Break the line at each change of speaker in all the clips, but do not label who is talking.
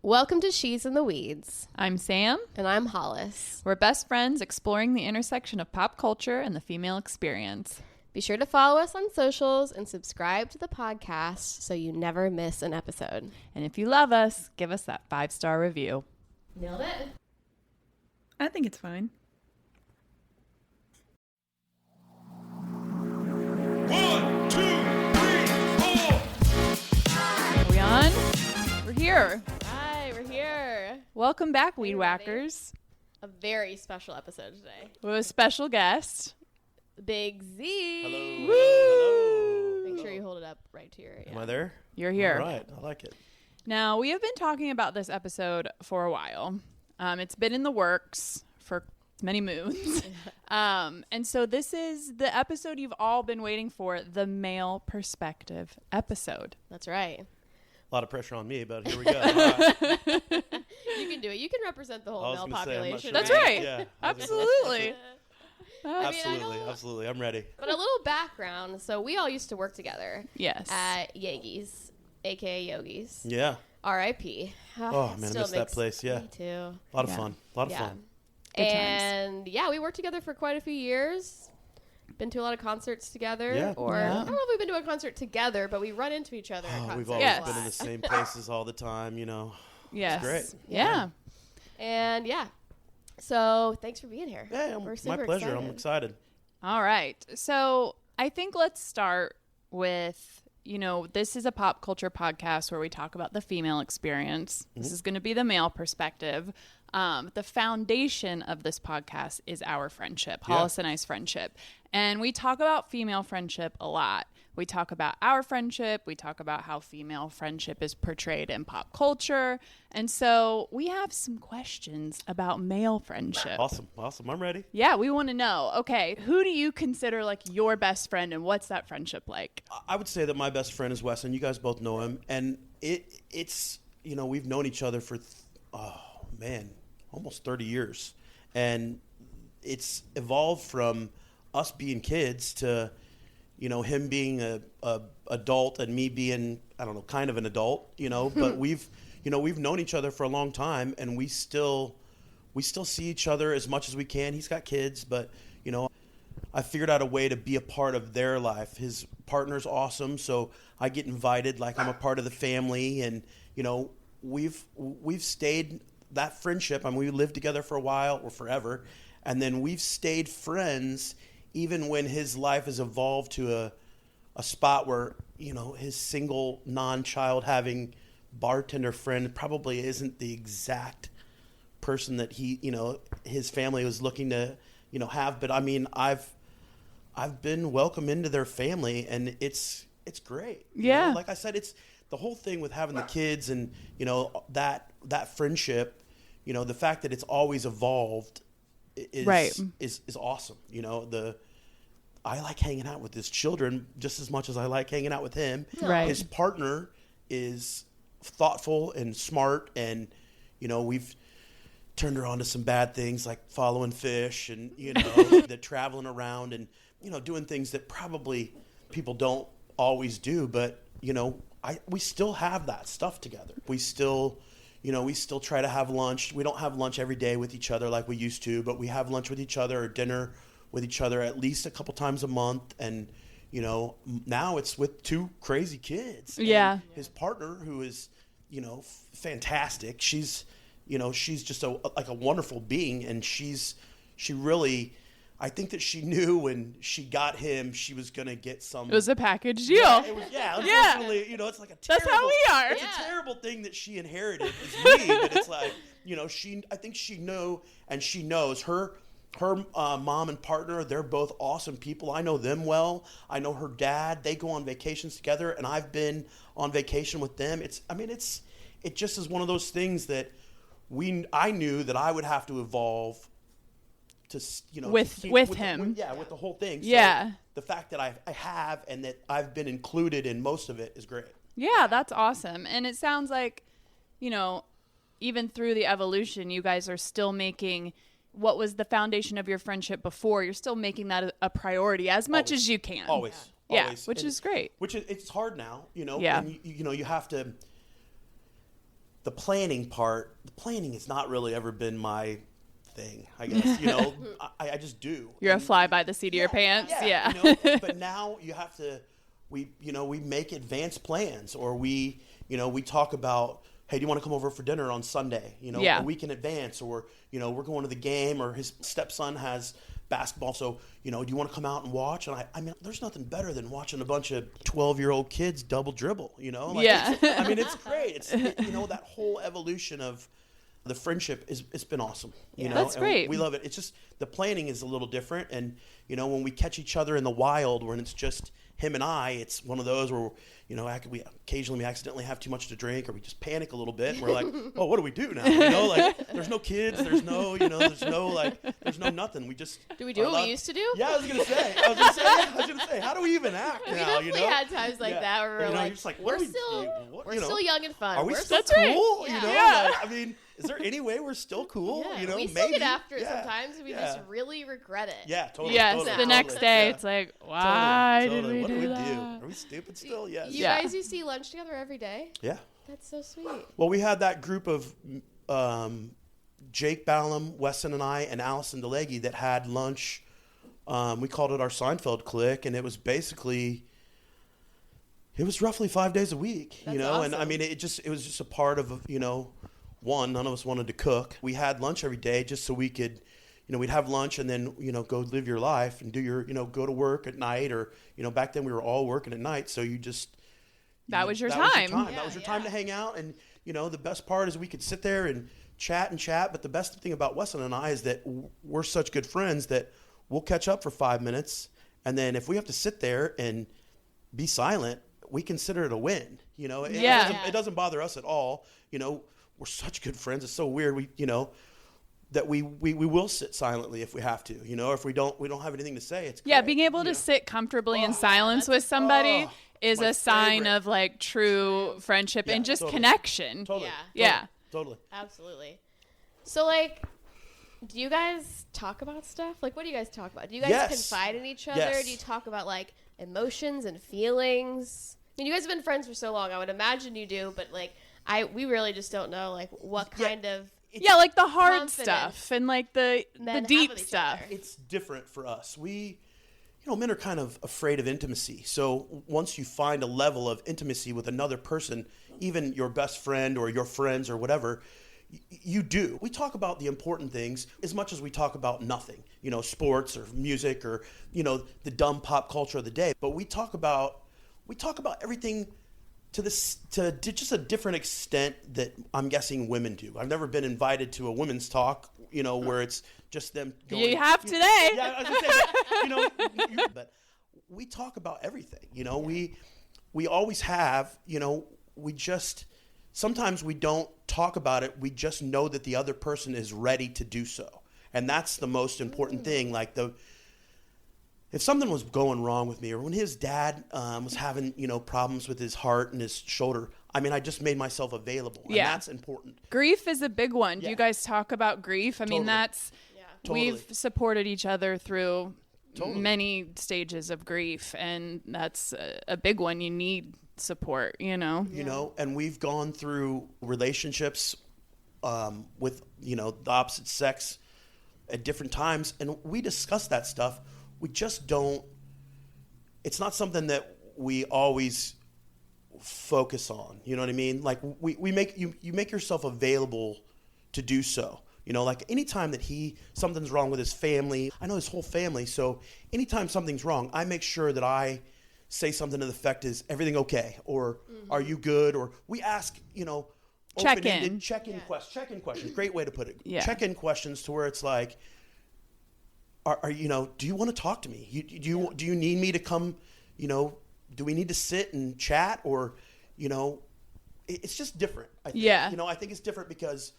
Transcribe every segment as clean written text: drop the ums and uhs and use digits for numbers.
Welcome to She's in the Weeds.
I'm Sam.
And I'm Hollis.
We're best friends exploring the intersection of pop culture and the female experience.
Be sure to follow us on socials and subscribe to the podcast so you never miss an episode.
And if you love us, give us that 5-star review.
Nailed it?
I think it's fine.
1, 2, 3, 4.
Are we on? We're here.
Hi, we're here.
Welcome back, Weed
Hey,
Whackers.
A very special episode today.
We have a special guest.
Big Z.
Hello.
Woo!
Hello.
Make sure you hold it up right to your
Am I there?
You're here.
All right. I like it.
Now, we have been talking about this episode for a while. It's been in the works for many moons. And so this is the episode you've all been waiting for, the male perspective episode.
That's right.
A lot of pressure on me, but here we go. All right.
You can do it. You can represent the
I
whole
was
male
gonna say, I'm not
population.
sure.
That's
right?
right.
Yeah.
Absolutely.
Absolutely. Absolutely. I'm ready.
But a little background. So we all used to work together
Yes.
at Yegi's, a.k.a. Yogi's.
Yeah.
R.I.P.
Oh, man, I miss that place. Yeah.
Me too.
A lot of
Yeah.
fun. A lot of fun.
Good times.
And yeah, we worked together for quite a few years. Been to a lot of concerts together.
Yeah.
Or
Yeah.
I don't know if we've been to a concert together, but we run into each other at
Oh,
concerts.
we've always
Yes.
been in the same places all the time, you know.
Yes.
great.
Yeah.
And yeah. So thanks for being here.
Yeah,
We're
my
super
pleasure.
excited.
I'm excited.
All right. So I think let's start with, this is a pop culture podcast where we talk about the female experience. This is going to be the male perspective. The foundation of this podcast is our friendship,
Yeah.
Hollis and I's friendship. And we talk about female friendship a lot. We talk about our friendship. We talk about how female friendship is portrayed in pop culture. And so we have some questions about male friendship.
Awesome. Awesome. I'm ready.
Yeah, we want to know. Okay, who do you consider like your best friend, and what's that friendship like?
I would say that my best friend is Wes, and you guys both know him. And it's we've known each other for, almost 30 years. And it's evolved from us being kids to, him being a adult and me being, I don't know, kind of an adult, but we've known each other for a long time, and we still see each other as much as we can. He's got kids, but, I figured out a way to be a part of their life. His partner's awesome, so I get invited like I'm a part of the family, and we've stayed that friendship. I mean, we lived together for a while or forever, and then we've stayed friends even when his life has evolved to a spot where his single non-child having bartender friend probably isn't the exact person that he his family was looking to have. But I mean, I've been welcomed into their family, and it's great.
Yeah.
Like I said, it's the whole thing with having the kids and that friendship. The fact that it's always evolved is
Right.
is awesome. I like hanging out with his children just as much as I like hanging out with him.
Right.
His partner is thoughtful and smart, and we've turned her on to some bad things like following fish and the traveling around and doing things that probably people don't always do, but we still have that stuff together. We still try to have lunch. We don't have lunch every day with each other like we used to, but we have lunch with each other or dinner with each other at least a couple times a month. And now it's with two crazy kids.
Yeah.
And his partner, who is fantastic. She's just a wonderful being, and she really, I think that she knew when she got him, she was gonna get some.
It was a package deal.
Unfortunately, it's like a terrible,
That's how we are.
It's
Yeah.
a terrible thing that she inherited is me, but it's like I think she knew, and she knows her mom and partner. They're both awesome people. I know them well. I know her dad. They go on vacations together, and I've been on vacation with them. It just is one of those things that I knew that I would have to evolve to
With him.
with the whole thing. So
Yeah.
the fact that I have and that I've been included in most of it is great.
Yeah, that's awesome. And it sounds like, even through the evolution, you guys are still making what was the foundation of your friendship before. You're still making that a priority as much as you can.
Always.
Yeah,
Always.
which is great.
Which it's hard now,
Yeah.
and you have to. the planning has not really ever been my thing, I guess. You know, I just do.
You're a fly by the seat of your pants. Yeah.
You know, but now you have to, we make advanced plans, or we talk about, hey, do you want to come over for dinner on Sunday? You know, a week in advance, or, you know, we're going to the game, or his stepson has basketball. So, you know, do you want to come out and watch? And I mean, there's nothing better than watching a bunch of 12-year-old kids double dribble, you know? Like, I mean, it's great. You know, that whole evolution of the friendship it's been awesome. You know,
that's great.
We love it. It's just the planning is a little different. And, you know, when we catch each other in the wild, when it's just him and I, it's one of those where, you know, we occasionally accidentally have too much to drink, or we just panic a little bit. And we're like, oh, what do we do now? You know, like, there's no kids, there's no nothing. We just
do we do what we used to do?
Yeah, I was gonna say, how do we even act
We
now?
definitely
You know,
had times like that where we're like,
you're just like,
we're still young and fun.
Are we
We're
still
still
cool?
Yeah.
You know,
Yeah.
like, I mean, is there any way we're still cool?
Yeah,
You know,
we still
maybe.
get after it
Yeah.
sometimes. We just really regret it.
Yeah, totally.
Yes,
totally,
the next
totally.
day
Yeah.
it's like, why
Totally.
did we
What
do
did we
that?
do? Are we stupid still? Yes.
You
Yeah.
guys used to eat lunch together every day?
Yeah.
That's so sweet.
Well, we had that group of Jake Ballum, Weston, and I, and Allison DeLegge that had lunch. We called it our Seinfeld clique, and it was roughly 5 days a week,
That's
you know.
awesome.
And I mean, it was just a part of, you know, none of us wanted to cook. We had lunch every day just so we could, you know, we'd have lunch and then, you know, go live your life and do your, you know, go to work at night, or, you know, back then we were all working at night, so you just.
That was your
that
time.
That was your time to hang out. And, you know, the best part is we could sit there and chat. But the best thing about Weston and I is that we're such good friends that we'll catch up for 5 minutes. And then if we have to sit there and be silent, we consider it a win. You know, it doesn't bother us at all. You know, we're such good friends. It's so weird. That we will sit silently if we have to, you know, or if we don't have anything to say. It's great,
being able to sit comfortably in silence with somebody is
my
a sign
favorite.
of like true friendship and just
totally.
connection.
Totally.
Yeah.
Totally.
Absolutely. So, like, do you guys talk about stuff? Like, what do you guys talk about? Do you guys
Yes.
confide in each other?
Yes.
Do you talk about, like, emotions and feelings? I mean, you guys have been friends for so long. I would imagine you do, but, like, we really just don't know, like, what kind of...
Yeah, like the hard
confidence
stuff and like the
men have
deep
with each
stuff.
other.
It's different for us. Men are kind of afraid of intimacy. So once you find a level of intimacy with another person, even your best friend or your friends or whatever, you do. We talk about the important things as much as we talk about nothing, you know, sports or music or, you know, the dumb pop culture of the day. But we talk about everything to just a different extent that I'm guessing women do. I've never been invited to a women's talk, you know, where it's just them going.
You have today.
Yeah, I was gonna say, you know, but we talk about everything. You know, we always have. You know, sometimes we don't talk about it. We just know that the other person is ready to do so, and that's the most important thing. Like if something was going wrong with me, or when his dad was having, you know, problems with his heart and his shoulder, I mean, I just made myself available, and that's important.
Grief is a big one. Do
Yeah.
you guys talk about grief? I mean, that's
Totally.
we've supported each other through many stages of grief, and that's a big one. You need support, you know.
You know, and we've gone through relationships with, you know, the opposite sex at different times, and we discuss that stuff. We just don't. It's not something that we always focus on. You know what I mean? Like we make you make yourself available to do so. You know, like anytime that something's wrong with his family, I know his whole family. So anytime something's wrong, I make sure that I say something to the effect is everything okay, or are you good, or we ask, you know,
Check-in.
check-in questions. Great way to put it.
Yeah.
Check-in questions to where it's like, are you know, do you want to talk to me? Do you need me to come? You know, do we need to sit and chat, or, you know, it's just different. I think.
Yeah.
You know, I think it's different because,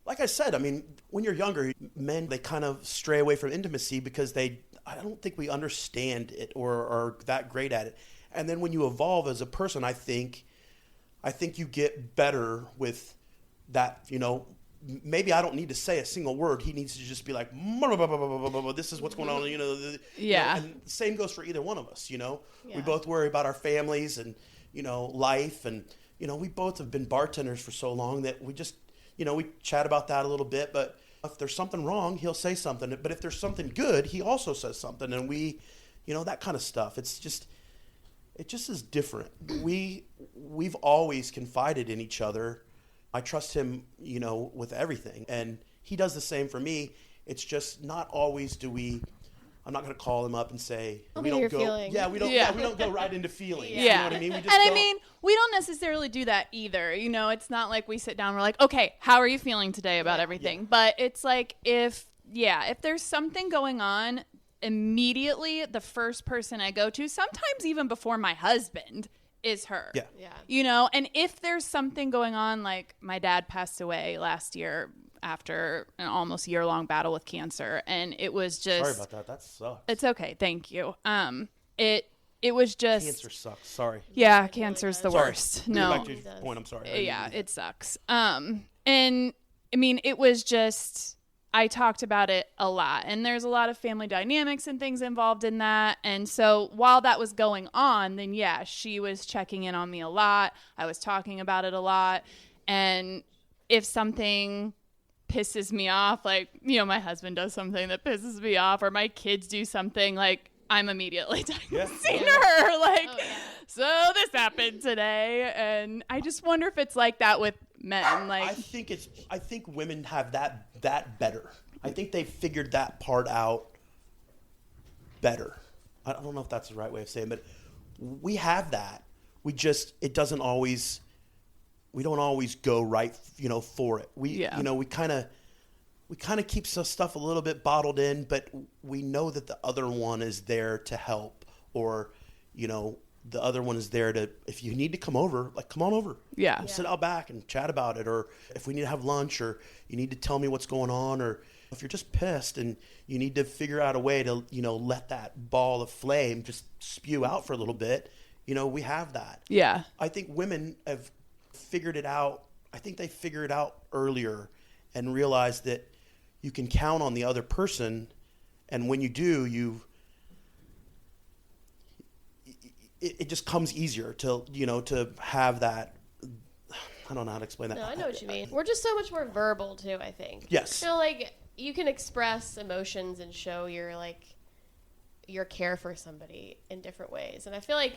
like I said, I mean, when you're younger, men, they kind of stray away from intimacy because I don't think we understand it or are that great at it. And then when you evolve as a person, I think you get better with that, you know. Maybe I don't need to say a single word. He needs to just be like, this is what's going on, you know.
Yeah.
You know, and the same goes for either one of us, you know.
Yeah.
We both worry about our families and, you know, life and, you know, we both have been bartenders for so long that we just, you know, we chat about that a little bit, but if there's something wrong, he'll say something. But if there's something good, he also says something. And we, you know, that kind of stuff. It just is different. We've always confided in each other. I trust him, you know, with everything. And he does the same for me. It's just not always I'm not going to call him up and say, we don't go right into feelings.
Yeah.
You know what I mean? We just
And I
don't.
mean, we don't necessarily do that either. You know, it's not like we sit down and we're like, okay, how are you feeling today about everything?
Yeah.
But it's like if there's something going on, immediately the first person I go to, sometimes even before my husband, is her.
Yeah.
Yeah.
You know, and if there's something going on, like my dad passed away last year after an almost year-long battle with cancer, and it was just
Sorry about that. That sucks.
It's okay, thank you. It was just
Cancer sucks. Sorry.
yeah,
It
cancer's
really
the
does.
worst.
Going
No,
back to your point, I'm sorry.
yeah, it sucks. And I mean, it was just I talked about it a lot, and there's a lot of family dynamics and things involved in that. And so while that was going on, then yeah, she was checking in on me a lot. I was talking about it a lot, and if something pisses me off, like, you know, my husband does something that pisses me off, or my kids do something, like, I'm immediately texting her, like, so this happened today. And I just wonder if it's like that with men. Like,
I think women have that better. I think they figured that part out better. I don't know if that's the right way of saying it, but we have that. We don't always go right, you know, for it. You know, we kind of keep some stuff a little bit bottled in, but we know that the other one is there to help, or, you know, the other one is there to, if you need to come over, like, come on over.
Yeah.
We'll sit out back and chat about it. Or if we need to have lunch, or you need to tell me what's going on, or if you're just pissed and you need to figure out a way to, you know, let that ball of flame just spew out for a little bit, you know, we have that.
yeah.
I think women have figured it out. I think they figure it out earlier and realize that you can count on the other person. And when you do, it just comes easier to, you know, to have that. I don't know how to explain that.
No, I know what you mean. We're just so much more verbal too, I think.
Yes.
You know, like, you can express emotions and show your care for somebody in different ways. And I feel like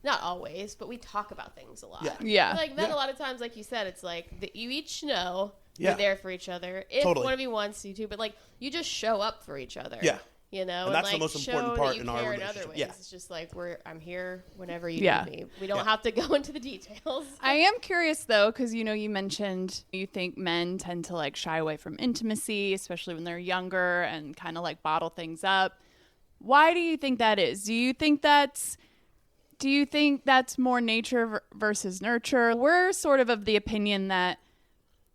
not always, but we talk about things a lot.
Yeah.
Yeah.
Like, men,
Yeah.
a lot of times, like you said, it's like that you each know
Yeah.
you're there for each other. If
Totally.
one of you wants you to, but like, you just show up for each other.
Yeah.
You know,
And that's the
like,
most important
show
part
that you
in our
care in
relationship.
other ways.
Yeah.
It's just like, I'm here whenever you
Yeah.
need me. We don't
Yeah.
have to go into the details.
I am curious though, because you know, you mentioned you think men tend to like shy away from intimacy, especially when they're younger, and kind of like bottle things up. Why do you think that is? Do you think that's more nature versus nurture? We're sort of the opinion that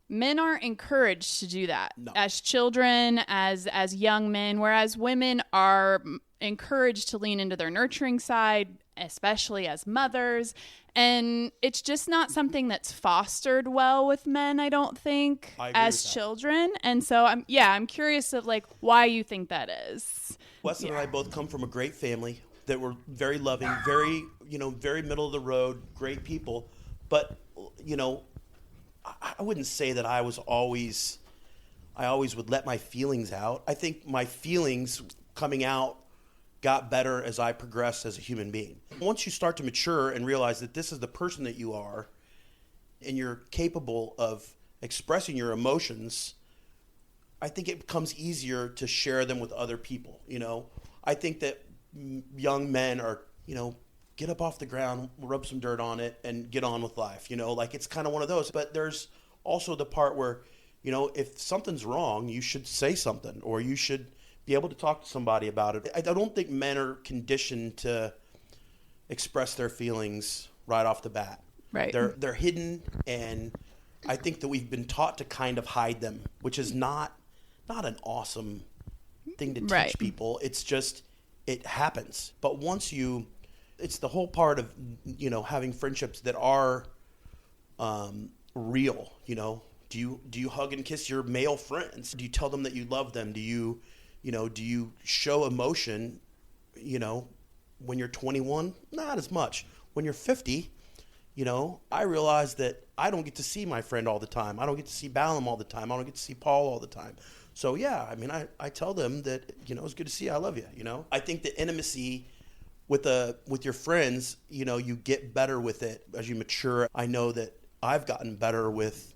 men aren't encouraged to do that as children, as young men, whereas women are encouraged to lean into their nurturing side, especially as mothers. And it's just not something that's fostered well with men, I don't think,
I agree
as
with that.
children. And so I'm curious of like why you think that is.
Weston and I both come from a great family that were very loving, very, you know, very middle of the road, great people. But, you know, I wouldn't say that I always would let my feelings out. I think my feelings coming out got better as I progressed as a human being. Once you start to mature and realize that this is the person that you are, and you're capable of expressing your emotions, I think it becomes easier to share them with other people. You know, I think that young men are, you know, get up off the ground, rub some dirt on it, and get on with life. You know, like, it's kind of one of those. But there's also the part where, you know, if something's wrong, you should say something, or you should be able to talk to somebody about it. I don't think men are conditioned to express their feelings right off the bat.
Right.
They're hidden, and I think that we've been taught to kind of hide them, which is not an awesome thing to teach
Right.
people. It's just, it happens. But once it's the whole part of, you know, having friendships that are real. You know, do you hug and kiss your male friends? Do you tell them that you love them? Do you show emotion, you know, when you're 21? Not as much. When you're 50, you know, I realized that I don't get to see my friend all the time. I don't get to see Balaam all the time. I don't get to see Paul all the time. So, yeah, I mean, I tell them that, you know, it's good to see you. I love you, you know. I think the intimacy with your friends, you know, you get better with it as you mature. I know that I've gotten better with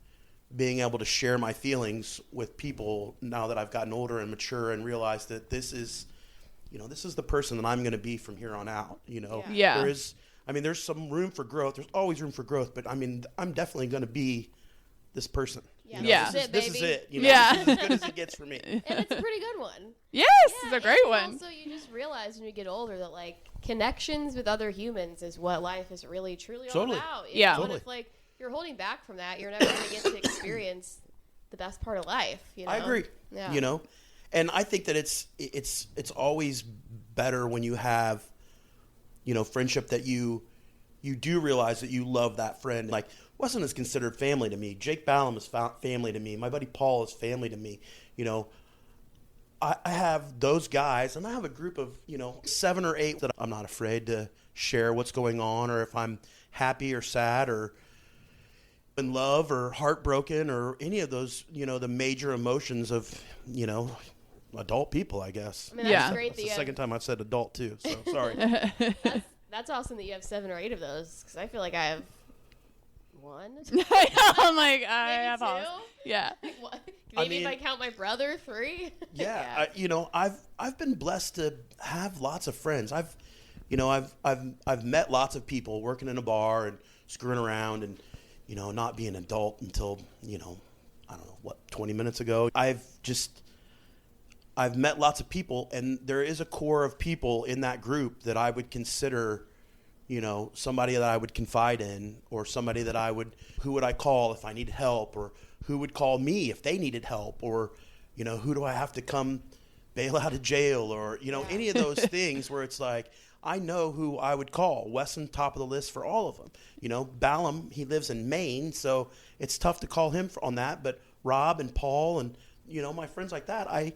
being able to share my feelings with people now that I've gotten older and mature and realized that this is the person that I'm going to be from here on out, you know.
Yeah.
There's some room for growth. There's always room for growth, but I mean, I'm definitely going to be this person.
Yeah.
You know,
Yeah.
This is it. You know,
Yeah.
This is as good as it gets for me.
And it's a pretty good one.
Yes, it's a great
and
one.
Also, you just realize when you get older that like connections with other humans is what life is really truly
Totally.
all about.
Yeah.
But
Totally.
if like you're holding back from that, you're never going to get to experience the best part of life. You know?
I agree.
Yeah.
You know, and I think that it's always better when you have, you know, friendship that you do realize that you love that friend. Like Wesson is considered family to me. Jake Balaam is family to me. My buddy Paul is family to me. You know, I have those guys, and I have a group of, you know, 7 or 8 that I'm not afraid to share what's going on, or if I'm happy or sad or in love or heartbroken or any of those, you know, the major emotions of, you know, adult people, I guess.
I mean,
Yeah.
that's great
That's
that
the
you
second time I've said adult too, so sorry.
that's awesome that you have 7 or 8 of those because I feel like I have 1.
I'm like, I
Maybe
have
2.
all. Yeah.
What?
I
Maybe if
mean-
I count my brother, 3.
Yeah, you know, I've been blessed to have lots of friends. I've met lots of people working in a bar and screwing around and, you know, not being an adult until, you know, I don't know, 20 minutes ago. I've met lots of people, and there is a core of people in that group that I would consider, you know, somebody that I would confide in, or somebody that who would I call if I needed help, or who would call me if they needed help, or, you know, who do I have to come bail out of jail, or, you know, any of those things where it's like, I know who I would call. Wesson, top of the list for all of them. You know, Balaam, he lives in Maine, so it's tough to call him on that, but Rob and Paul and, you know, my friends like that, I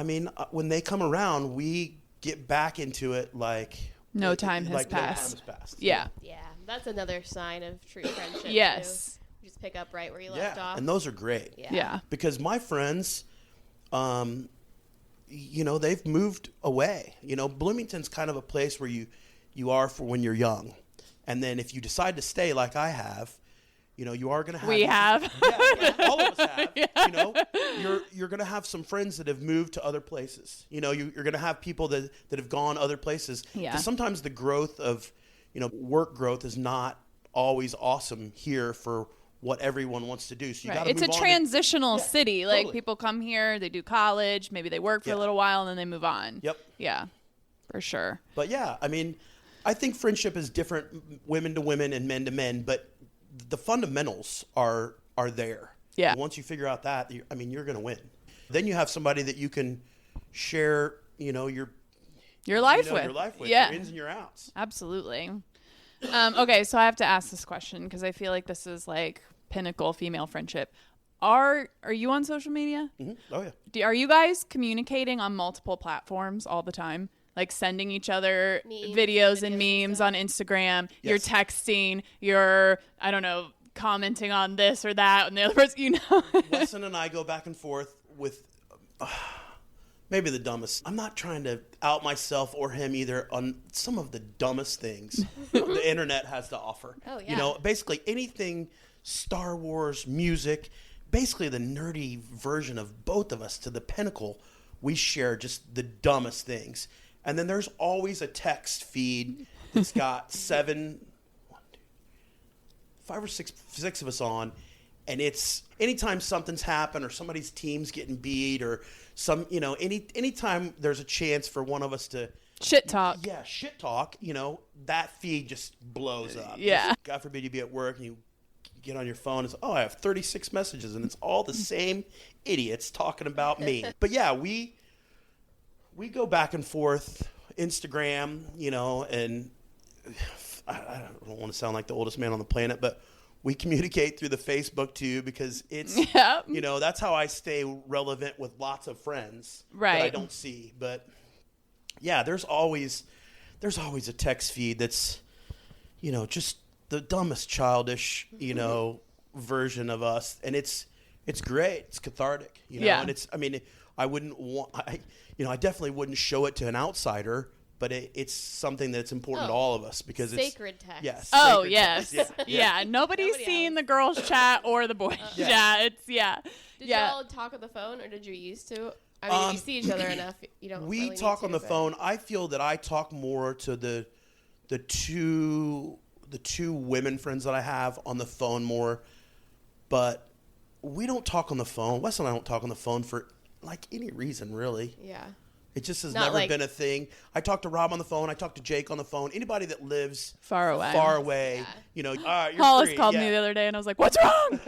mean, when they come around, we get back into it like
No time has
like no time
passed.
has passed.
Yeah.
Yeah, that's another sign of true friendship.
Yes.
Too. You just pick up right where you
Yeah,
left off.
and those are great.
Yeah.
Because my friends, you know, they've moved away. You know, Bloomington's kind of a place where you are for when you're young. And then if you decide to stay like I have, you know, you are going to have...
We have.
Yeah, all of us have. You know, you're going to have some friends that have moved to other places. You know, you're going to have people that have gone other places.
Yeah.
'Cause sometimes the growth of, you know, work growth is not always awesome here for what everyone wants to do. So you got
Right.
to
It's a
move on
transitional city. Like
totally.
people come here, they do college, maybe they work for a
Yeah.
little while, and then they move on.
Yep.
Yeah, for sure.
But yeah, I mean, I think friendship is different women to women and men to men, but the fundamentals are there.
Yeah.
Once you figure out that, you're going to win. Then you have somebody that you can share, you know, your
Your life with. Yeah.
your ins and your outs.
Absolutely. Okay, so I have to ask this question because I feel like this is like pinnacle female friendship. Are you on social media?
Mm-hmm. Oh yeah.
Are you guys communicating on multiple platforms all the time? Like sending each other videos and memes on Instagram.
Yes.
You're texting. You're, I don't know, commenting on this or that, and the other person, you know.
Wesson and I go back and forth with maybe the dumbest. I'm not trying to out myself or him either on some of the dumbest things the internet has to offer.
Oh, yeah.
You know, basically anything Star Wars, music, basically the nerdy version of both of us to the pinnacle. We share just the dumbest things. And then there's always a text feed that's got 5 or 6 of us on. And it's anytime something's happened or somebody's team's getting beat or anytime there's a chance for one of us to
Shit talk.
yeah, shit talk, you know, that feed just blows up.
Yeah.
God forbid you be at work and you get on your phone and say, oh, I have 36 messages and it's all the same idiots talking about me. But yeah, we go back and forth, Instagram, you know, and I don't want to sound like the oldest man on the planet, but we communicate through the Facebook too because it's,
Yeah.
you know, that's how I stay relevant with lots of friends that I
Right.
don't see. But yeah, there's always a text feed that's, you know, just the dumbest childish, version of us, and it's great. It's cathartic,
Yeah.
And it's, I mean, I wouldn't want, I definitely wouldn't show it to an outsider, but it's something that's important to all of us because it's
sacred text.
Yes.
Oh,
sacred
yes.
text.
Yeah. Nobody's
Nobody
seen
else.
the girls' chat or the boys' chat. It's,
Did y'all talk on the phone, or did you used to? I mean, if you see each other enough, you don't.
We
really
talk
need
on
to,
the
but-
phone. I feel that I talk more to the two women friends that I have on the phone more, but we don't talk on the phone. Wes and I don't talk on the phone for like any reason, really.
Yeah.
It just has
Not
never
like-
been a thing. I talk to Rob on the phone. I talk to Jake on the phone. Anybody that lives
far away.
all right, you're
Hollis
free.
called
Yeah.
me the other day, and I was like, "What's wrong?"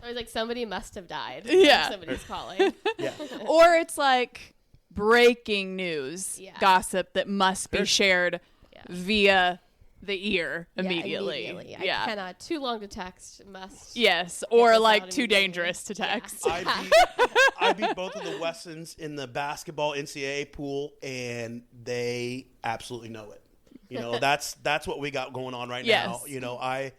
I was like, somebody must have died.
Yeah.
Somebody's calling.
Yeah.
Or it's like breaking news,
Yeah.
gossip that must be
Sure.
shared
Yeah.
via the ear
Yeah,
immediately.
I cannot. Too long to text. Must.
Yes,
this
or
out
like too
immediately.
dangerous to
Yeah.
text.
I beat both of the Wessons in the basketball NCAA pool, and they absolutely know it. That's what we got going on right now.
Yes.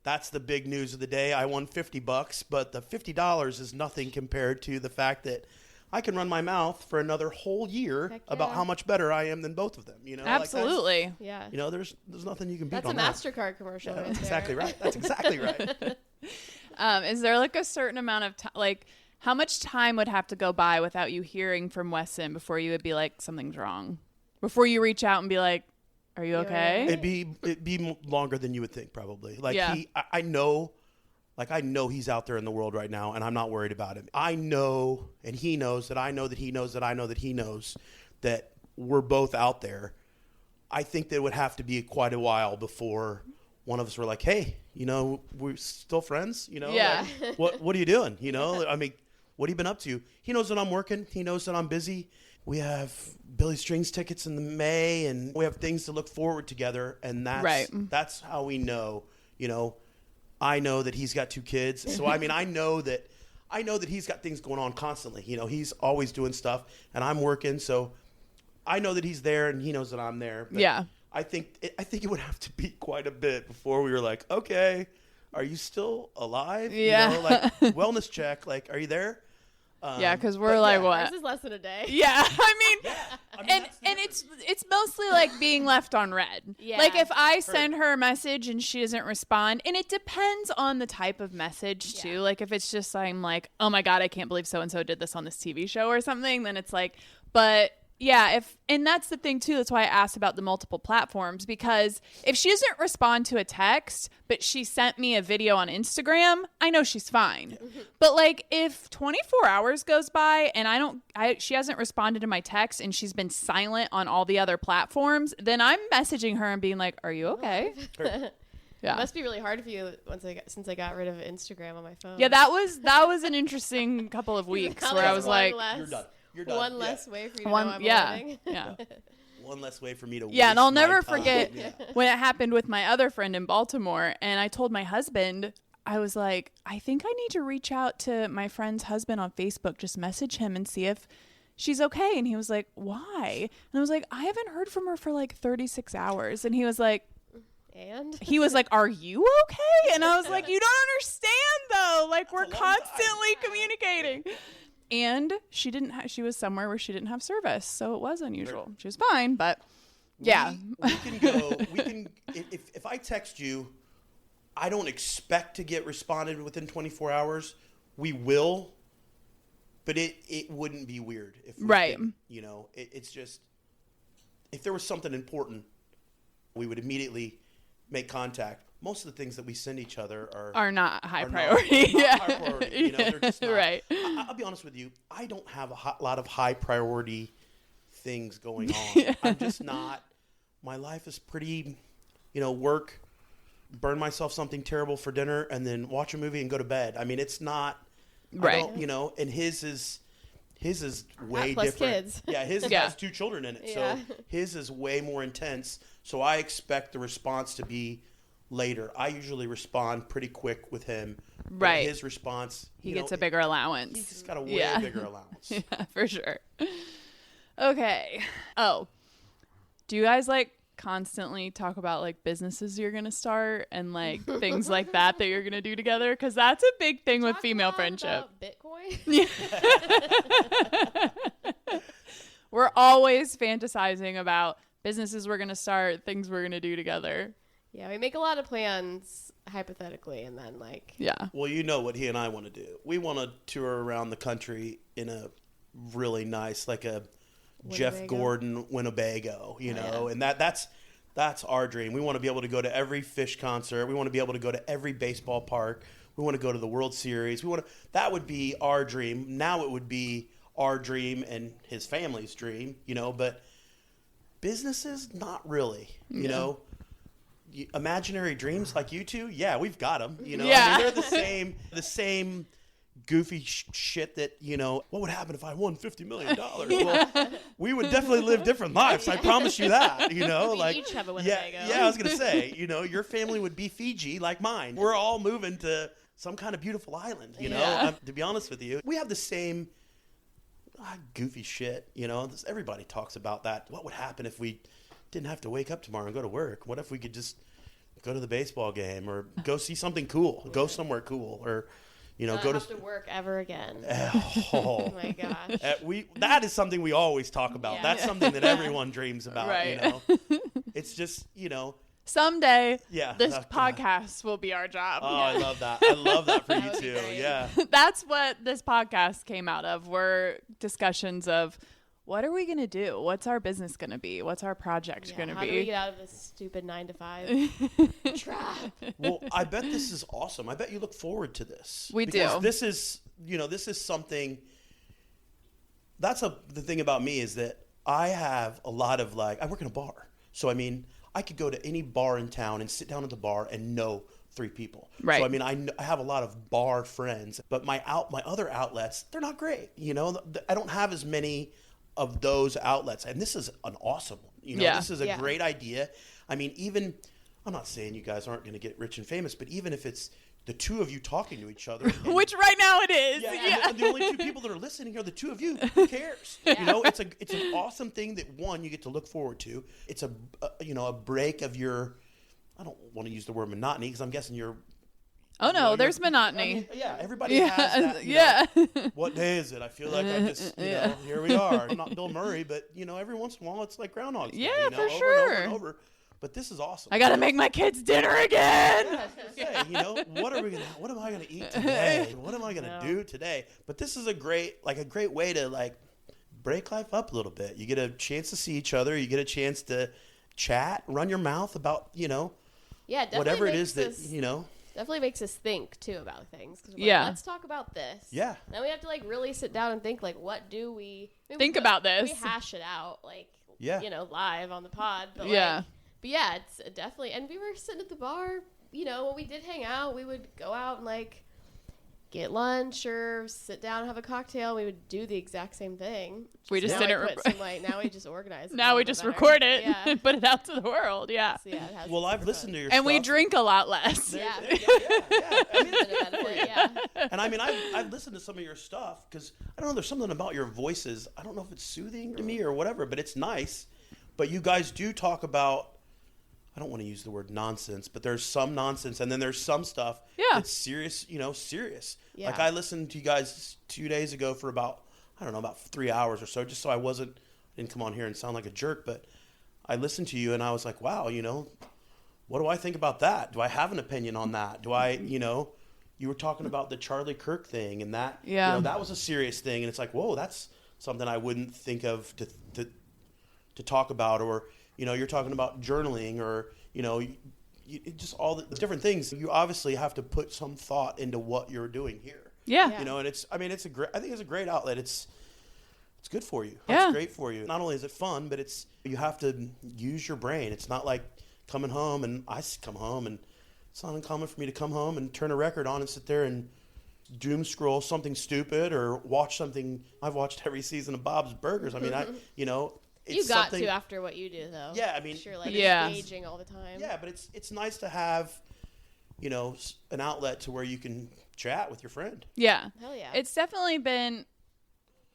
That's the big news of the day. I won $50, but the $50 is nothing compared to the fact that I can run my mouth for another whole year
Heck
about
yeah.
how much better I am than both of them.
Absolutely.
Yeah.
There's nothing you can beat
That's a
on that.
MasterCard commercial.
Yeah,
right
that's
there.
exactly right. That's exactly right.
Is there like a certain amount of time, like how much time would have to go by without you hearing from Wesson before you would be like, something's wrong? Before you reach out and be like, are you okay?
It'd be longer than you would think, probably. Like
Yeah.
I know he's out there in the world right now, and I'm not worried about him. I know, and he knows that I know that he knows that I know that he knows that we're both out there. I think that it would have to be quite a while before one of us were like, hey, we're still friends.
Yeah.
Like, what are you doing? I mean, what have you been up to? He knows that I'm working. He knows that I'm busy. We have Billy Strings tickets in May, and we have things to look forward together. And that's how we know. I know that he's got 2 kids, so I mean, I know that he's got things going on constantly. He's always doing stuff, and I'm working, so I know that he's there, and he knows that I'm there. But
Yeah.
I think it would have to be quite a bit before we were like, okay, are you still alive?
Yeah.
Like wellness check. Like, are you there?
Yeah, because we're
but
like,
yeah.
what?
This is less than a day.
Yeah, I mean, and
that's
it's mostly like being left on red.
Yeah.
Like if I send her a message and she doesn't respond, and it depends on the type of message too.
Yeah.
Like if it's just I'm like, oh my god, I can't believe so and so did this on this TV show or something, then it's like, but. Yeah, and that's the thing too. That's why I asked about the multiple platforms, because if she doesn't respond to a text, but she sent me a video on Instagram, I know she's fine. But like if 24 hours goes by and she hasn't responded to my text and she's been silent on all the other platforms, then I'm messaging her and being like, "Are you okay?"
It
Yeah.
must be really hard for you since I got rid of Instagram on my phone.
Yeah, that was an interesting couple of weeks
Now
where I
there's
was
one
like,
less-
You're done. You're done.
One
Yeah.
less way for you to
one,
know I'm
yeah,
living.
yeah.
One less way for me to
Yeah, and
waste
I'll
my
never
time.
forget
Yeah.
when it happened with my other friend in Baltimore, and I told my husband, I was like, I think I need to reach out to my friend's husband on Facebook, just message him and see if she's okay. And he was like, why? And I was like, I haven't heard from her for like 36 hours. And he was like,
And
are you okay? And I was like, you don't understand though. Like we're
a long time.
constantly communicating. And she was somewhere where she didn't have service, so it was unusual. She was fine, but yeah.
We can if I text you, I don't expect to get responded within 24 hours. We will, but it wouldn't be weird if we
Right.
didn't. It's just if there was something important, we would immediately make contact. Most of the things that we send each other
are not high
are not-
priority.
are not
Yeah.
high priority. They're just not.
Right.
I'll be honest with you. I don't have a lot of high priority things going on. I'm just not. My life is pretty, work, burn myself something terrible for dinner, and then watch a movie and go to bed. I mean, it's not.
Right.
And his is way
plus
different.
kids.
Yeah, his
Yeah.
has 2 children in it,
Yeah.
so his is way more intense. So I expect the response to be later. I usually respond pretty quick with him. But
Right.
his response,
He gets a bigger allowance.
He's just got a way
Yeah.
bigger allowance.
Yeah, for sure. Okay. Oh, do you guys like constantly talk about like businesses you're going to start and like things like that you're going to do together? Because that's a big thing with
Talk
female
a lot
friendship.
about Bitcoin.
We're always fantasizing about businesses we're going to start, things we're going to do together.
Yeah, we make a lot of plans hypothetically, and then like
Yeah.
Well, you know what he and I want to do. We want to tour around the country in a really nice, like a Jeff
Winnebago.
Gordon Winnebago, you know,
yeah.
and that's our dream. We want to be able to go to every Fish concert. We want to be able to go to every baseball park. We want to go to the World Series. That would be our dream. Now it would be our dream and his family's dream, you know, but businesses, not really, you know. Imaginary dreams like you two, yeah, we've got them. You know,
Yeah.
I mean, they're the same goofy shit that, you know, what would happen if I won $50 million? Well, we would definitely live different lives. I promise you that. You know,
We
like
each have a
yeah,
Winnebago.
yeah. I was gonna say, you know, your family would be Fiji like mine. We're all moving to some kind of beautiful island. You know,
Yeah.
to be honest with you, we have the same goofy shit. You know, everybody talks about that. What would happen if we didn't have to wake up tomorrow and go to work? What if we could just go to the baseball game or go see something cool, go somewhere cool, or, you know,
not
go
have to work ever again.
Oh,
Oh my gosh.
that is something we always talk about.
Yeah.
That's something that everyone dreams about.
Right.
You know, it's just, you know.
Someday,
Yeah.
this
Oh, God.
podcast will be our job.
Oh, I love that. I love that for
That
you
would be
too.
great.
Yeah.
That's what this podcast came out of. Were discussions of what are we going to do? What's our business going to be? What's our project
Yeah,
going to
how do we
be?
get out of this stupid 9-to-5 trap?
Well, I bet this is awesome. I bet you look forward to this.
We
Because
do.
This is, you know, this is something. The thing about me is that I have a lot of I work in a bar. So, I mean, I could go to any bar in town and sit down at the bar and know 3 people.
Right.
So, I mean, I have a lot of bar friends, but my other outlets, they're not great. You know, I don't have as many of those outlets. And this is an awesome one. You know,
Yeah.
this is a
Yeah.
great idea. I mean, even, I'm not saying you guys aren't going to get rich and famous, but even if it's the two of you talking to each other. and-
Which right now it is.
yeah, and the only 2 people that are listening are the 2 of you. Who cares? You know, it's an awesome thing that one you get to look forward to. It's a break of your. I don't want to use the word monotony because I'm guessing you're.
Oh
you know,
no,
you're-
there's
I
monotony.
mean, yeah, everybody
Yeah,
has that. You
yeah.
know, what day is it? I feel like I'm just. You
Yeah.
know, here we are. I'm not Bill Murray, but you know, every once in a while it's like Groundhog Day.
Yeah,
you know,
for
over
sure.
And over and over. But this is awesome.
I gotta make my kids dinner again.
Say, you know, what am I gonna eat today? What am I gonna do today? But this is a great way to break life up a little bit. You get a chance to see each other. You get a chance to chat, run your mouth about, you know,
Yeah, definitely
whatever it
makes
is that,
us-
you know.
Definitely makes us think too about things. 'Cause we're
Yeah.
like, let's talk about this.
Yeah.
Then we have to really sit down and think what do we I mean,
Think
we-
about this.
We hash it out
Yeah.
you know, live on the pod. But
Yeah.
but yeah, it's definitely. And we were sitting at the bar. You know, when we did hang out, we would go out and get lunch or sit down and have a cocktail. We would do the exact same thing.
We just
now
didn't
I put some, now we just organize. it a
Now we
little
just
better.
record it
Yeah.
and put it out to the world. Yeah.
So, yeah, it has
Well, I've
its
listened to your
And we
stuff.
drink a lot less.
Yeah.
Yeah. I mean,
been a benefit, yeah.
and I mean, I've listened to some of your stuff because I don't know. There's something about your voices. I don't know if it's soothing to me or whatever, but it's nice. But you guys do talk about. I don't want to use the word nonsense, but there's some nonsense, and then there's some stuff
Yeah.
that's serious. You know, serious.
Yeah.
Like I listened to you guys 2 days ago for about 3 hours or so, just so I didn't come on here and sound like a jerk, but I listened to you and I was like, wow, you know, what do I think about that? Do I have an opinion on that? Do I, you know, you were talking about the Charlie Kirk thing and that,
Yeah.
you know, that was a serious thing. And it's like, whoa, that's something I wouldn't think of to talk about. Or, you know, you're talking about journaling or, you know, just all the different things. You obviously have to put some thought into what you're doing here.
Yeah.
Yeah.
You know, and I think it's a great outlet. It's good for you.
Yeah.
It's great for you. Not only is it fun, but you have to use your brain. It's not like coming home and I come home and it's not uncommon for me to come home and turn a record on and sit there and doom scroll something stupid or watch something. I've watched every season of Bob's Burgers. I mean, you know, it's
You got
something,
to after what you do, though.
Yeah, I mean,
You're
Yeah.
engaging all the time.
yeah, but it's nice to have, you know, an outlet to where you can chat with your friend.
Yeah.
Hell yeah.
It's definitely been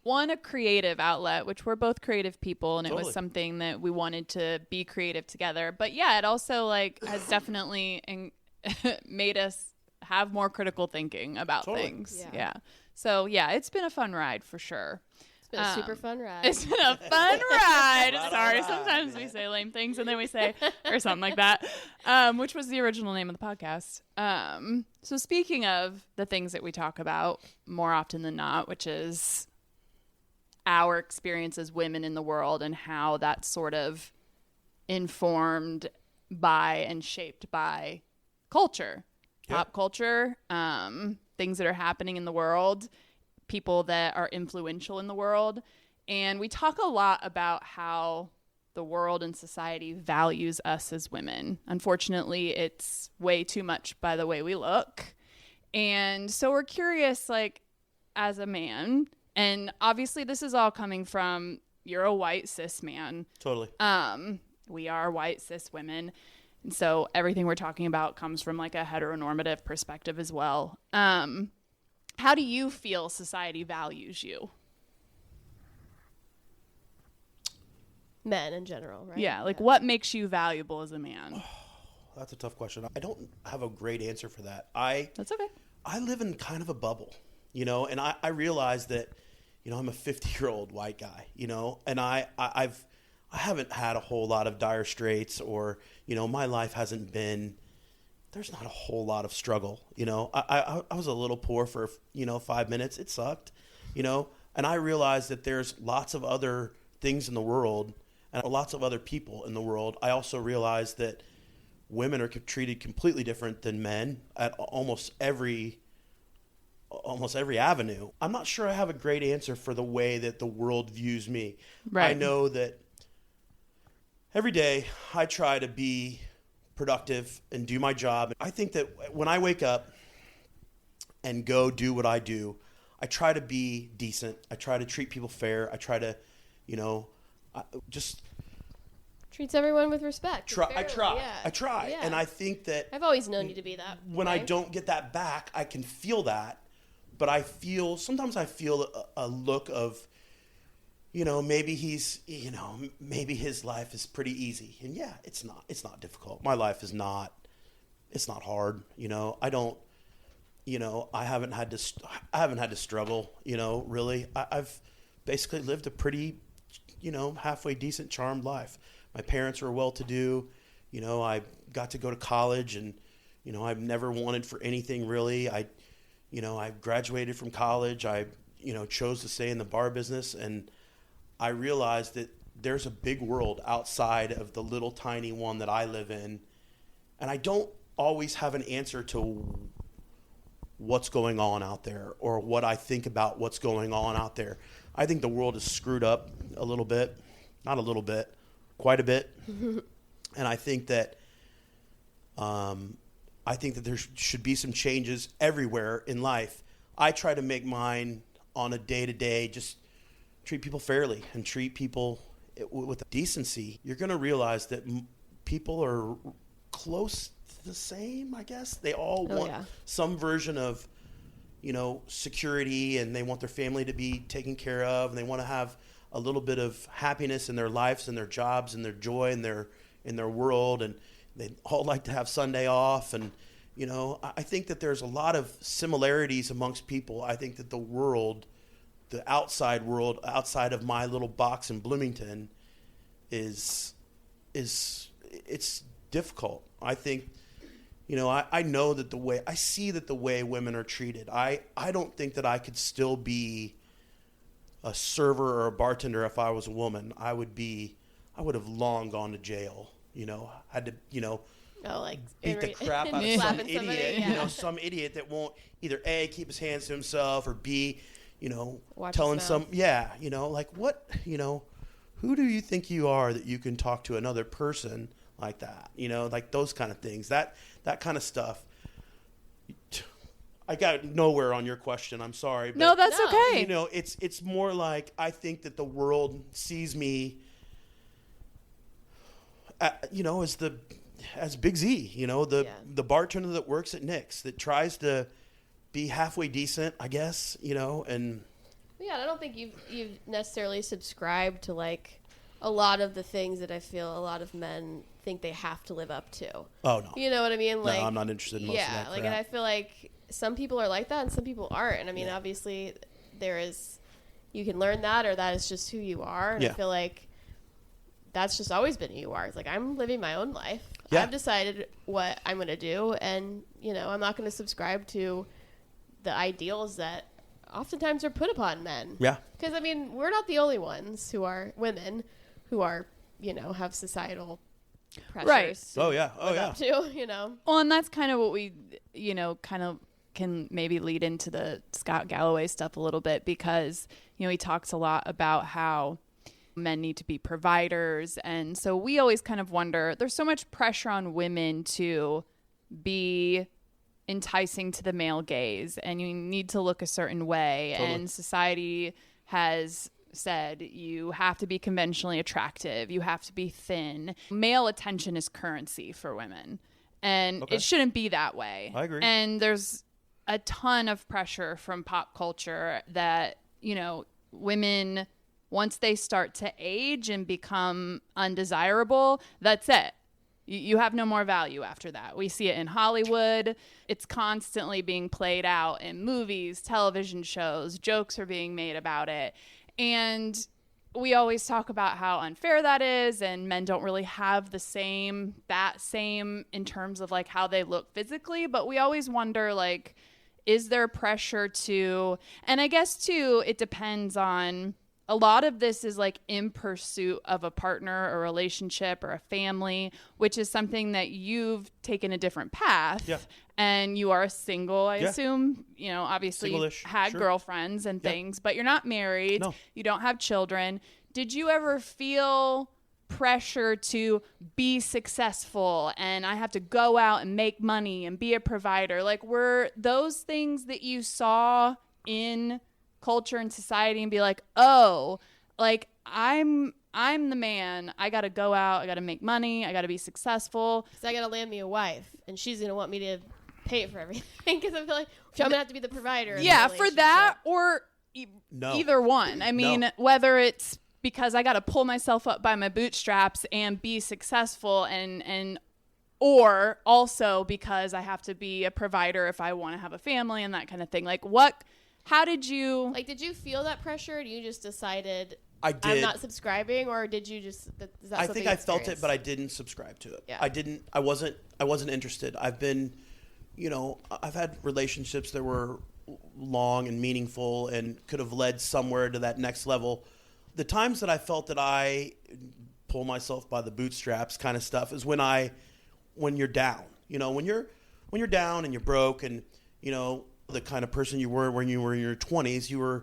one, a creative outlet, which we're both creative people, and it
Totally.
was something that we wanted to be creative together. But yeah, it also like has definitely made us have more critical thinking about
Totally.
things.
Yeah.
Yeah. So yeah, it's been a fun ride for sure.
It's been a super fun ride.
It's been a fun ride.
Right
Sorry,
on,
sometimes
man.
we say lame things and then we say or something like that, which was the original name of the podcast. So speaking of the things that we talk about more often than not, which is our experience as women in the world and how that's sort of informed by and shaped by culture, pop culture, things that are happening in the world, people that are influential in the world. And we talk a lot about how the world and society values us as women. Unfortunately, it's way too much by the way we look. And so we're curious, like, as a man, and obviously this is all coming from, you're a white cis man.
Totally.
We are white cis women. And so everything we're talking about comes from like a heteronormative perspective as well. How do you feel society values you?
Men in general, right?
Yeah, like what makes you valuable as a man?
That's a tough question. I don't have a great answer for that.
That's okay.
I live in kind of a bubble, you know, and I realize that, you know, I'm a 50-year-old white guy, you know, and I haven't had a whole lot of dire straits, or, you know, my life hasn't been, there's not a whole lot of struggle, you know. I was a little poor for, you know, 5 minutes. It sucked, you know, and I realized that there's lots of other things in the world and lots of other people in the world. I also realized that women are treated completely different than men at almost every avenue. I'm not sure I have a great answer for the way that the world views me.
Right.
I know that every day I try to be productive and do my job. I think that when I wake up and go do what I do, I try to be decent. I try to treat people fair. I try to, you know, just
Treats everyone with respect.
try. I
fairly,
try.
Yeah.
I try.
Yeah.
And I think that
I've always known you to be that.
when I
way.
don't get that back, I can feel that. But sometimes I feel a look of, you know, maybe maybe his life is pretty easy. And yeah, it's not difficult. My life is not, it's not hard. You know, I haven't had to struggle, you know, really. I've basically lived a pretty, you know, halfway decent, charmed life. My parents were well-to-do. You know, I got to go to college, and, you know, I've never wanted for anything really. I graduated from college. I, you know, chose to stay in the bar business, and I realized that there's a big world outside of the little tiny one that I live in, and I don't always have an answer to what's going on out there or what I think about what's going on out there. I think the world is screwed up a little bit, not a little bit, quite a bit. And I think that there should be some changes everywhere in life. I try to make mine on a day-to-day, just treat people fairly and treat people with decency. You're going to realize that people are close to the same, I guess. They all want some version of, you know, security, and they want their family to be taken care of, and they want to have a little bit of happiness in their lives and their jobs and their joy in their world, and they all like to have Sunday off. And, you know, I think that there's a lot of similarities amongst people. I think that the world, the outside world, outside of my little box in Bloomington, is it's difficult. I think, you know, I know that I see that the way women are treated, I don't think that I could still be a server or a bartender if I was a woman. I would have long gone to jail, you know, had to, you know, beat the crap out of some
slapping
idiot,
somebody,
you know, some idiot that won't either A, keep his hands to himself, or B, you know,
Watch
telling
his mouth.
you know, like, what, you know, who do you think you are that you can talk to another person like that? You know, like those kind of things, that kind of stuff. I got nowhere on your question. I'm sorry. But,
No, that's
No.
okay.
you know, it's more like I think that the world sees me, you know, as Big Z, you know, the bartender that works at Nick's that tries to be halfway decent, I guess, you know, and
Yeah, and I don't think you've necessarily subscribed to like a lot of the things that I feel a lot of men think they have to live up to.
Oh no.
You know what I mean? Like,
no, I'm not interested in most of that
like,
crap.
and I feel like some people are like that and some people aren't. And I mean, obviously you can learn that, or that is just who you are. And I feel like that's just always been who you are. It's like, I'm living my own life. Yeah. I've decided what I'm going to do. And, you know, I'm not going to subscribe to the ideals that oftentimes are put upon men.
Yeah.
Because, I mean, we're not the only ones who are women who are, you know, have societal pressures.
Right.
Oh, yeah.
Up to, you know.
Well, and that's kind of what we, you know, kind of can maybe lead into the Scott Galloway stuff a little bit, because, you know, he talks a lot about how men need to be providers. And so we always kind of wonder, there's so much pressure on women to be enticing to the male gaze, and you need to look a certain way. Totally. And society has said you have to be conventionally attractive, you have to be thin. Male attention is currency for women, and it shouldn't be that way.
I agree.
And there's a ton of pressure from pop culture that, you know, women, once they start to age and become undesirable, that's it. You have no more value after that. We see it in Hollywood. It's constantly being played out in movies, television shows. Jokes are being made about it. And we always talk about how unfair that is, and men don't really have that same in terms of like how they look physically. But we always wonder, like, is there pressure to, and I guess too, it depends on, a lot of this is like in pursuit of a partner, a relationship, or a family, which is something that you've taken a different path.
Yeah.
And you are single, I assume. You know, obviously you had girlfriends and things, but you're not married.
No.
You don't have children. Did you ever feel pressure to be successful and I have to go out and make money and be a provider? Like, were those things that you saw in culture and society and be like, oh, like I'm the man, I gotta go out, I gotta make money, I gotta be successful,
because I gotta land me a wife and she's gonna want me to pay for everything, because I feel like I'm gonna have to be the provider.
Yeah, for that, or either one. I mean, whether it's because I gotta pull myself up by my bootstraps and be successful, and or also because I have to be a provider if I want to have a family and that kind of thing. Like, how did you... Like,
did you feel that pressure? And you just decided,
I did.
I'm not subscribing, or did you just... Is that
I think I felt it, but I didn't subscribe to it.
Yeah.
I wasn't interested. I've been, you know, I've had relationships that were long and meaningful and could have led somewhere to that next level. The times that I felt that I pull myself by the bootstraps kind of stuff is when you're down. You know, when you're down and you're broke, and, you know, the kind of person you were when you were in your 20s,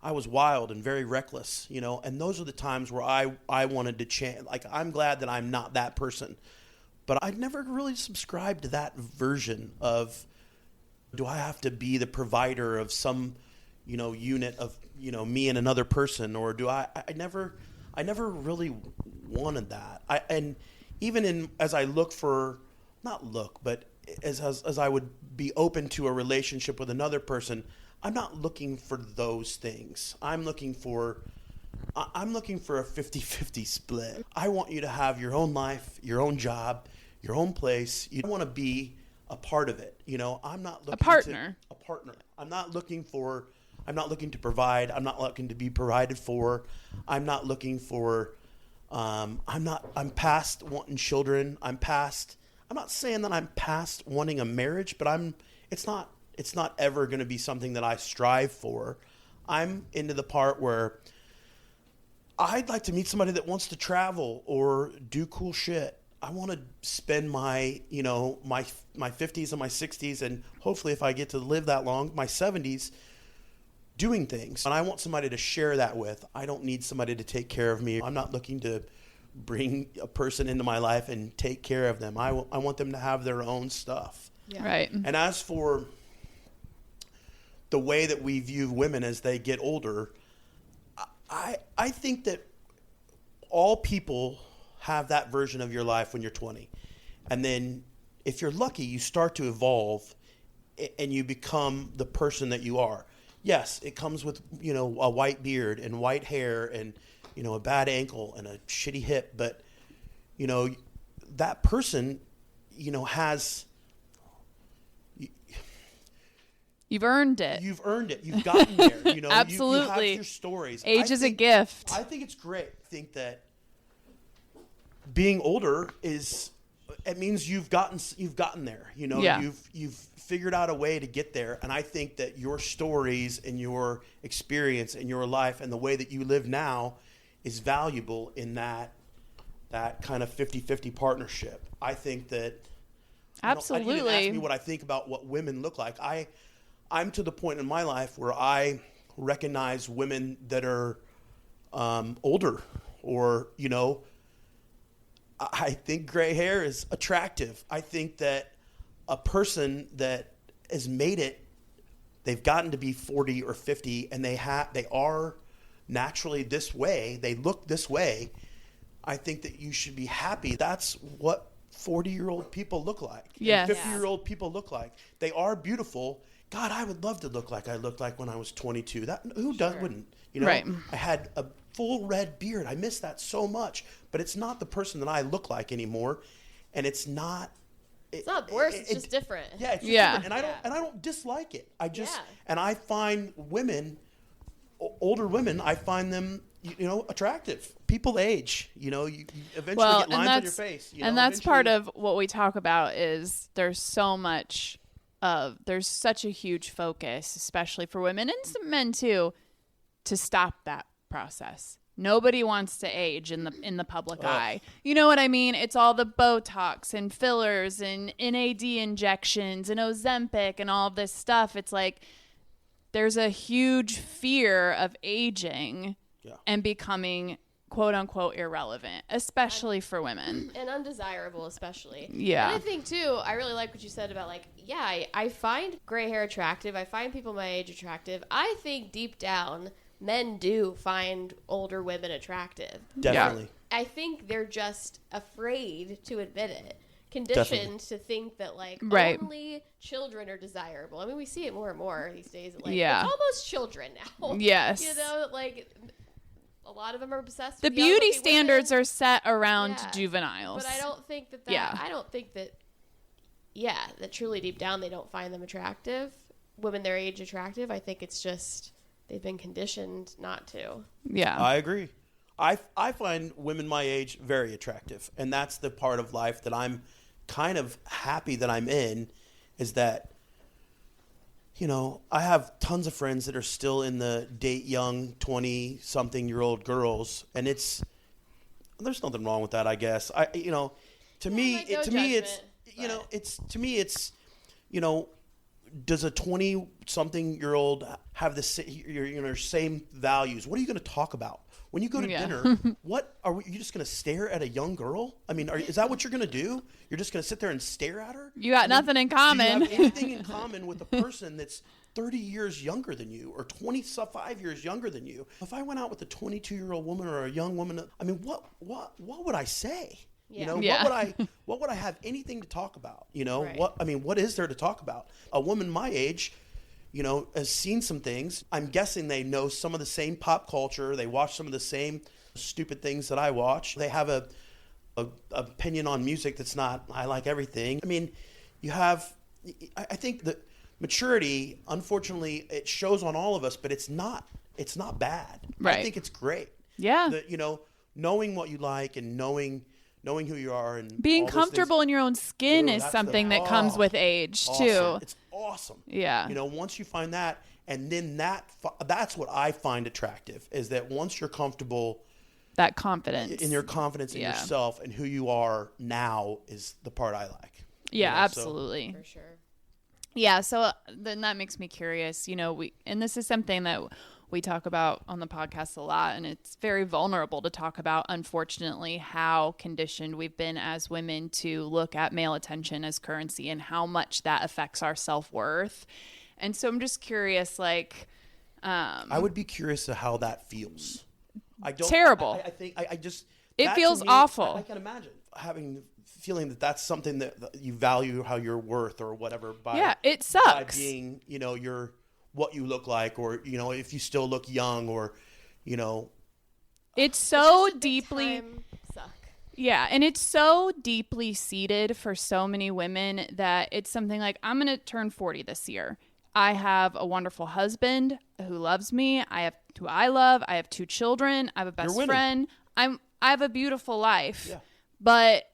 I was wild and very reckless, you know, and those are the times where I wanted to change. Like, I'm glad that I'm not that person, but I never really subscribed to that version of, do I have to be the provider of some, you know, unit of, you know, me and another person, or do I never really wanted that. And even as I look for, not look, but as I would be open to a relationship with another person, I'm not looking for those things. I'm looking for a 50-50 split. I want you to have your own life, your own job, your own place. You want to be a part of it. You know, I'm not looking
a partner.
I'm not looking to provide. I'm not looking to be provided for. I'm not looking for, I'm past wanting children. I'm not saying that I'm past wanting a marriage, but it's not ever going to be something that I strive for. I'm into the part where I'd like to meet somebody that wants to travel or do cool shit. I want to spend my 50s and my 60s, and hopefully if I get to live that long, my 70s, doing things. And I want somebody to share that with. I don't need somebody to take care of me. I'm not looking to bring a person into my life and take care of them. I want them to have their own stuff.
Yeah. Right.
And as for the way that we view women as they get older, I think that all people have that version of your life when you're 20. And then if you're lucky, you start to evolve and you become the person that you are. yes, it comes with, a white beard and white hair and, a bad ankle and a shitty hip. But, that person, has...
You've earned it.
You've earned it. You've gotten there.
Absolutely.
You have your stories.
Age is a gift.
I think it's great. I think that being older it means you've gotten there. You've figured out a way to get there. And I think that your stories and your experience and your life and the way that you live now is valuable in that kind of 50-50 partnership. I think that
absolutely.
I didn't ask me what I think about what women look like. I'm to the point in my life where I recognize women that are older, or, I think gray hair is attractive. I think that a person that has made it, they've gotten to be 40 or 50 and they are naturally this way, they look this way. I think that you should be happy. That's what 40-year-old people look like.
Yes.
50-year-old people look like. They are beautiful. God, I would love to look like I looked like when I was 22. Wouldn't?
Right.
I had a full red beard. I miss that so much. But it's not the person that I look like anymore, and it's not.
It's not worse. It's just different.
Yeah. It's just different. And I don't dislike it. And I find older women. I find them, attractive. People age. You eventually get lines on your face.
And that's part of what we talk about is there's such a huge focus, especially for women and some men too, to stop that process. Nobody wants to age in the public eye. You know what I mean? It's all the Botox and fillers and NAD injections and Ozempic and all this stuff. It's like there's a huge fear of aging and becoming quote unquote irrelevant, especially for women.
And undesirable, especially.
Yeah.
And I think too, I really like what you said about I find gray hair attractive. I find people my age attractive. I think deep down, men do find older women attractive.
Definitely.
I think they're just afraid to admit it. Conditioned to think that only children are desirable. I mean, we see it more and more these days. It's almost children now.
Yes.
A lot of them are obsessed
the
with
beauty standards are set around juveniles.
But I don't think that that truly deep down they don't find them attractive. Women their age attractive. I think it's just they've been conditioned not to.
Yeah.
I agree. I find women my age very attractive, and that's the part of life that I'm kind of happy that I'm in, is that I have tons of friends that are still in the date young 20-something-year-old girls, and there's nothing wrong with that, I guess. To me it's does a 20-something-year-old have the same values? What are you going to talk about when you go to dinner? What are you just going to stare at a young girl? I mean, is that what you're going to do? You're just going to sit there and stare at her?
You got nothing in common.
Do you have anything in common with a person that's 30 years younger than you or 25 years younger than you? If I went out with a 22-year-old woman or a young woman, I mean, what would I say? What would I have anything to talk about?
Right.
What is there to talk about? A woman my age, has seen some things. I'm guessing they know some of the same pop culture. They watch some of the same stupid things that I watch. They have a opinion on music that's not, I like everything. I mean, I think that maturity, unfortunately, it shows on all of us, but it's not bad.
Right.
I think it's great.
Yeah.
That, knowing what you like and knowing who you are and
being comfortable in your own skin is something that comes with age too.
It's awesome.
Yeah.
Once you find that, and then that's what I find attractive, is that once you're comfortable,
that confidence
in your confidence in yourself and who you are now is the part I like.
Yeah, absolutely.
For sure.
Yeah. So then that makes me curious, and this is something that we talk about on the podcast a lot, and it's very vulnerable to talk about, unfortunately, how conditioned we've been as women to look at male attention as currency and how much that affects our self-worth. And so I'm just curious,
I would be curious to how that feels.
Terrible.
I think I just...
It feels awful.
I can imagine feeling that that's something that you value, how you're worth or whatever.
It sucks.
By being, what you look like, or, you know, if you still look young, or, you know.
It's so
it's
deeply.
Suck.
Yeah, and it's so deeply seated for so many women that it's something like, I'm going to turn 40 this year. I have a wonderful husband who loves me. I have who I love. I have 2 children. I have a best friend. I have a beautiful life.
Yeah.
But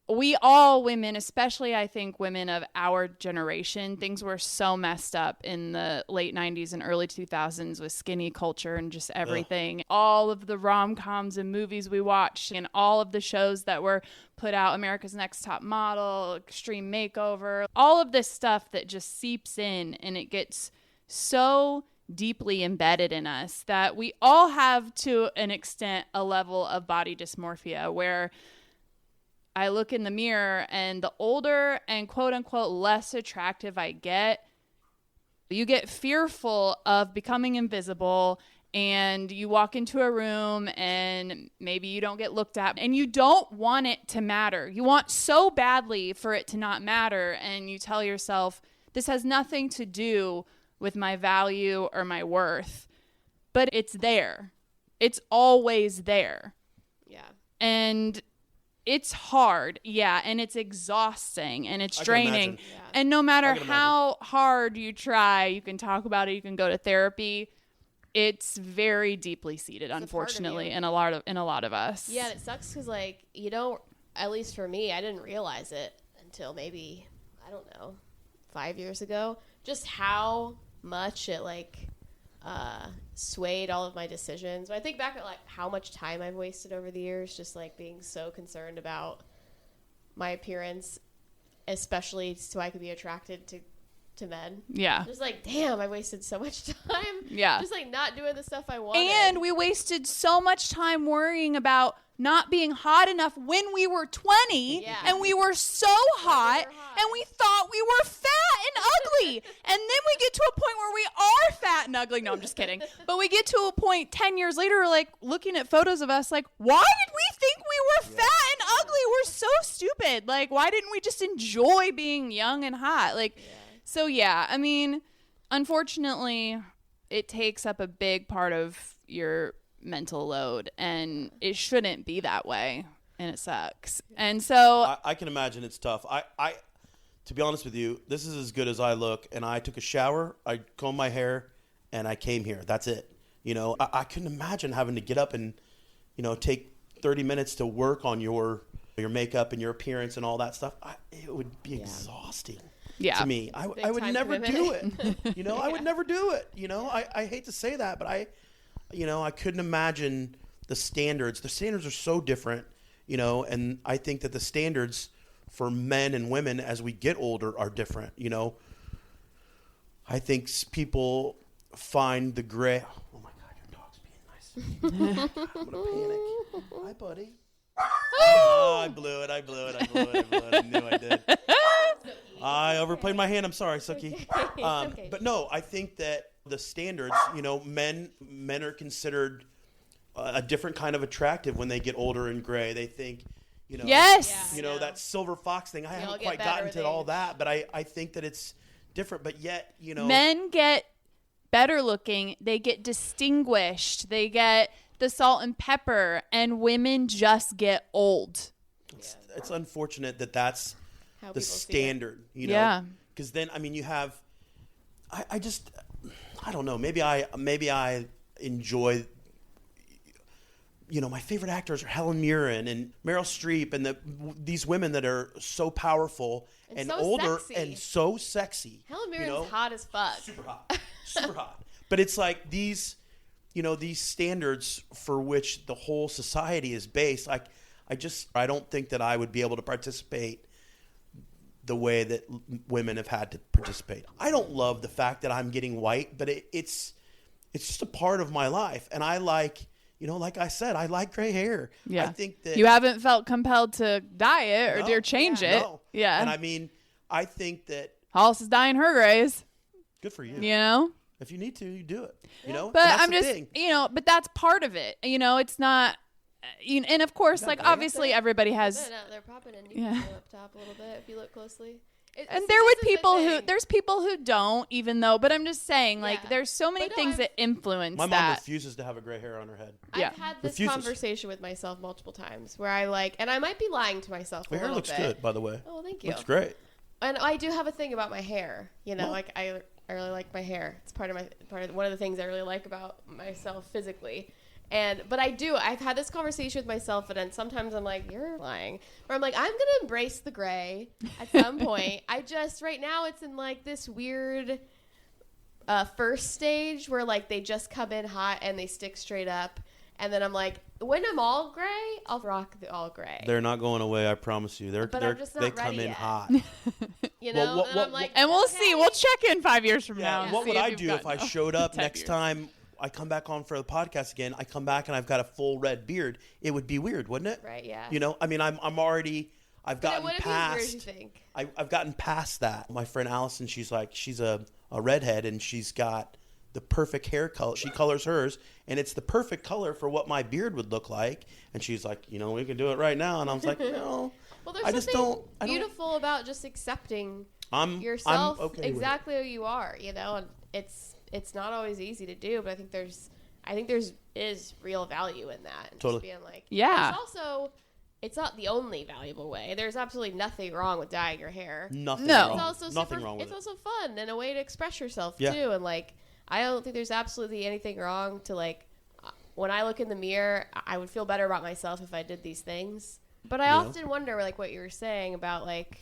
we all women, especially I think women of our generation, things were so messed up in the late 90s and early 2000s with skinny culture and just everything. All of the rom-coms and movies we watched and all of the shows that were put out, America's Next Top Model, Extreme Makeover, all of this stuff that just seeps in, and it gets so deeply embedded in us that we all have, to an extent, a level of body dysmorphia where I look in the mirror, and the older and quote unquote less attractive I get, you get fearful of becoming invisible, and you walk into a room and maybe you don't get looked at, and you don't want it to matter. You want so badly for it to not matter, and you tell yourself, this has nothing to do with my value or my worth, but it's there. It's always there.
Yeah.
And it's hard, yeah, and it's exhausting, and it's draining.
Yeah.
And no matter how hard you try, you can talk about it, you can go to therapy. It's very deeply seated, unfortunately, in a lot of us.
Yeah, and it sucks because, like, you don't. At least for me, I didn't realize it until maybe, I don't know, 5 years ago. Just how much it swayed all of my decisions. But I think back at like how much time I've wasted over the years, just like being so concerned about my appearance, especially so I could be attracted to men.
Yeah.
Just like, damn, I wasted so much time.
Yeah.
Just like not doing the stuff I wanted.
And we wasted so much time worrying about not being hot enough when we were 20.
Yeah.
And we were so hot, and we thought we were fat and ugly. And then we get to a point where we are fat and ugly. No, I'm just kidding. But we get to a point 10 years later, we're like looking at photos of us like, why did we think we were fat and ugly? We're so stupid. Like, why didn't we just enjoy being young and hot? Like, so yeah, I mean, unfortunately, it takes up a big part of your mental load, and it shouldn't be that way, and it sucks. And so
I can imagine it's tough. I to be honest with you, this is as good as I look, and I took a shower, I combed my hair, and I came here. That's it. You know, I couldn't imagine having to get up and, you know, take 30 minutes to work on your makeup and your appearance and all that stuff. It would be exhausting.
Yeah.
To me, I would never do it. You know, I would never do it. You know, I hate to say that, but I couldn't imagine the standards. The standards are so different, you know, and I think that the standards for men and women as we get older are different, you know. I think people find the gray. Oh my God, your dog's being nice. I'm gonna panic. Hi, buddy. Oh, I blew it. I knew I did. I overplayed my hand. I'm sorry, Suki.
Okay.
But no, I think that the standards, you know, men are considered a different kind of attractive when they get older and gray. They think, you know,
yes,
you know, that silver fox thing. I haven't quite gotten to all that, but I think that it's different. But yet, you know,
men get better looking. They get distinguished. They get the salt and pepper, and women just get old.
It's unfortunate that that's
How
the
people see
standard, you know?
Yeah.
Because then, I mean, you have, I don't know, maybe I enjoy, you know, my favorite actors are Helen Mirren and Meryl Streep and these women that are so powerful and
so
older
sexy.
and so sexy.
Helen Mirren's
you know?
hot as fuck.
Super hot. But it's like these, you know, these standards for which the whole society is based. Like, I don't think that I would be able to participate the way that women have had to participate. I don't love the fact that I'm getting white, but it's just a part of my life. And I like, you know, like I said, I like gray hair.
Yeah.
I think that
you haven't felt compelled to dye it or change it.
No.
Yeah.
And I mean, I think that
Hollis is dyeing her grays.
good for you.
You know?
If you need to, you do it. You know?
But
And that's
I'm
the
just,
thing.
you know, but that's part of it. You know, it's not, you know, and of course, like, obviously everybody has.
They're popping, and you
Yeah.
can go up top a little bit if you look closely.
And there's people who don't, even though, but I'm just saying, like, there's so many things that influence
that. My mom refuses to have a gray hair on her head.
I've had this conversation with myself multiple times where and I might be lying to myself a little bit.
Your hair looks good, by the way.
Oh, thank you.
Looks great.
And I do have a thing about my hair, like I really like my hair. It's part of one of the things I really like about myself physically. But I've had this conversation with myself, and then sometimes I'm like, you're lying. Or I'm like, I'm going to embrace the gray at some point. Right now it's in like this weird first stage where like they just come in hot and they stick straight up. And then I'm like, when I'm all gray, I'll rock the all gray.
They're not going away, I promise you.
I'm just not
they
ready
come in
yet.
hot.
And we'll see. We'll check in 5 years from now.
What would I do if I showed up next time I come back on for the podcast again? I come back and I've got a full red beard. It would be weird, wouldn't it?
Right. Yeah.
I mean, I've gotten past.
You think?
I've gotten past that. My friend Allison, she's a redhead, and she's got the perfect hair color. She colors hers, and it's the perfect color for what my beard would look like. And she's like, we can do it right now. And I was like, no.
Well, there's something beautiful about just accepting yourself exactly who you are, and it's not always easy to do, but I think there's real value in that. And
totally.
Just being like,
yeah.
There's also, it's not the only valuable way. There's absolutely nothing wrong with dyeing your hair.
Nothing.
No.
Wrong.
It's also
nothing wrong with
it. It's also fun and a way to express yourself too. And like, I don't think there's absolutely anything wrong to like, when I look in the mirror, I would feel better about myself if I did these things. But I often wonder, like what you were saying about like,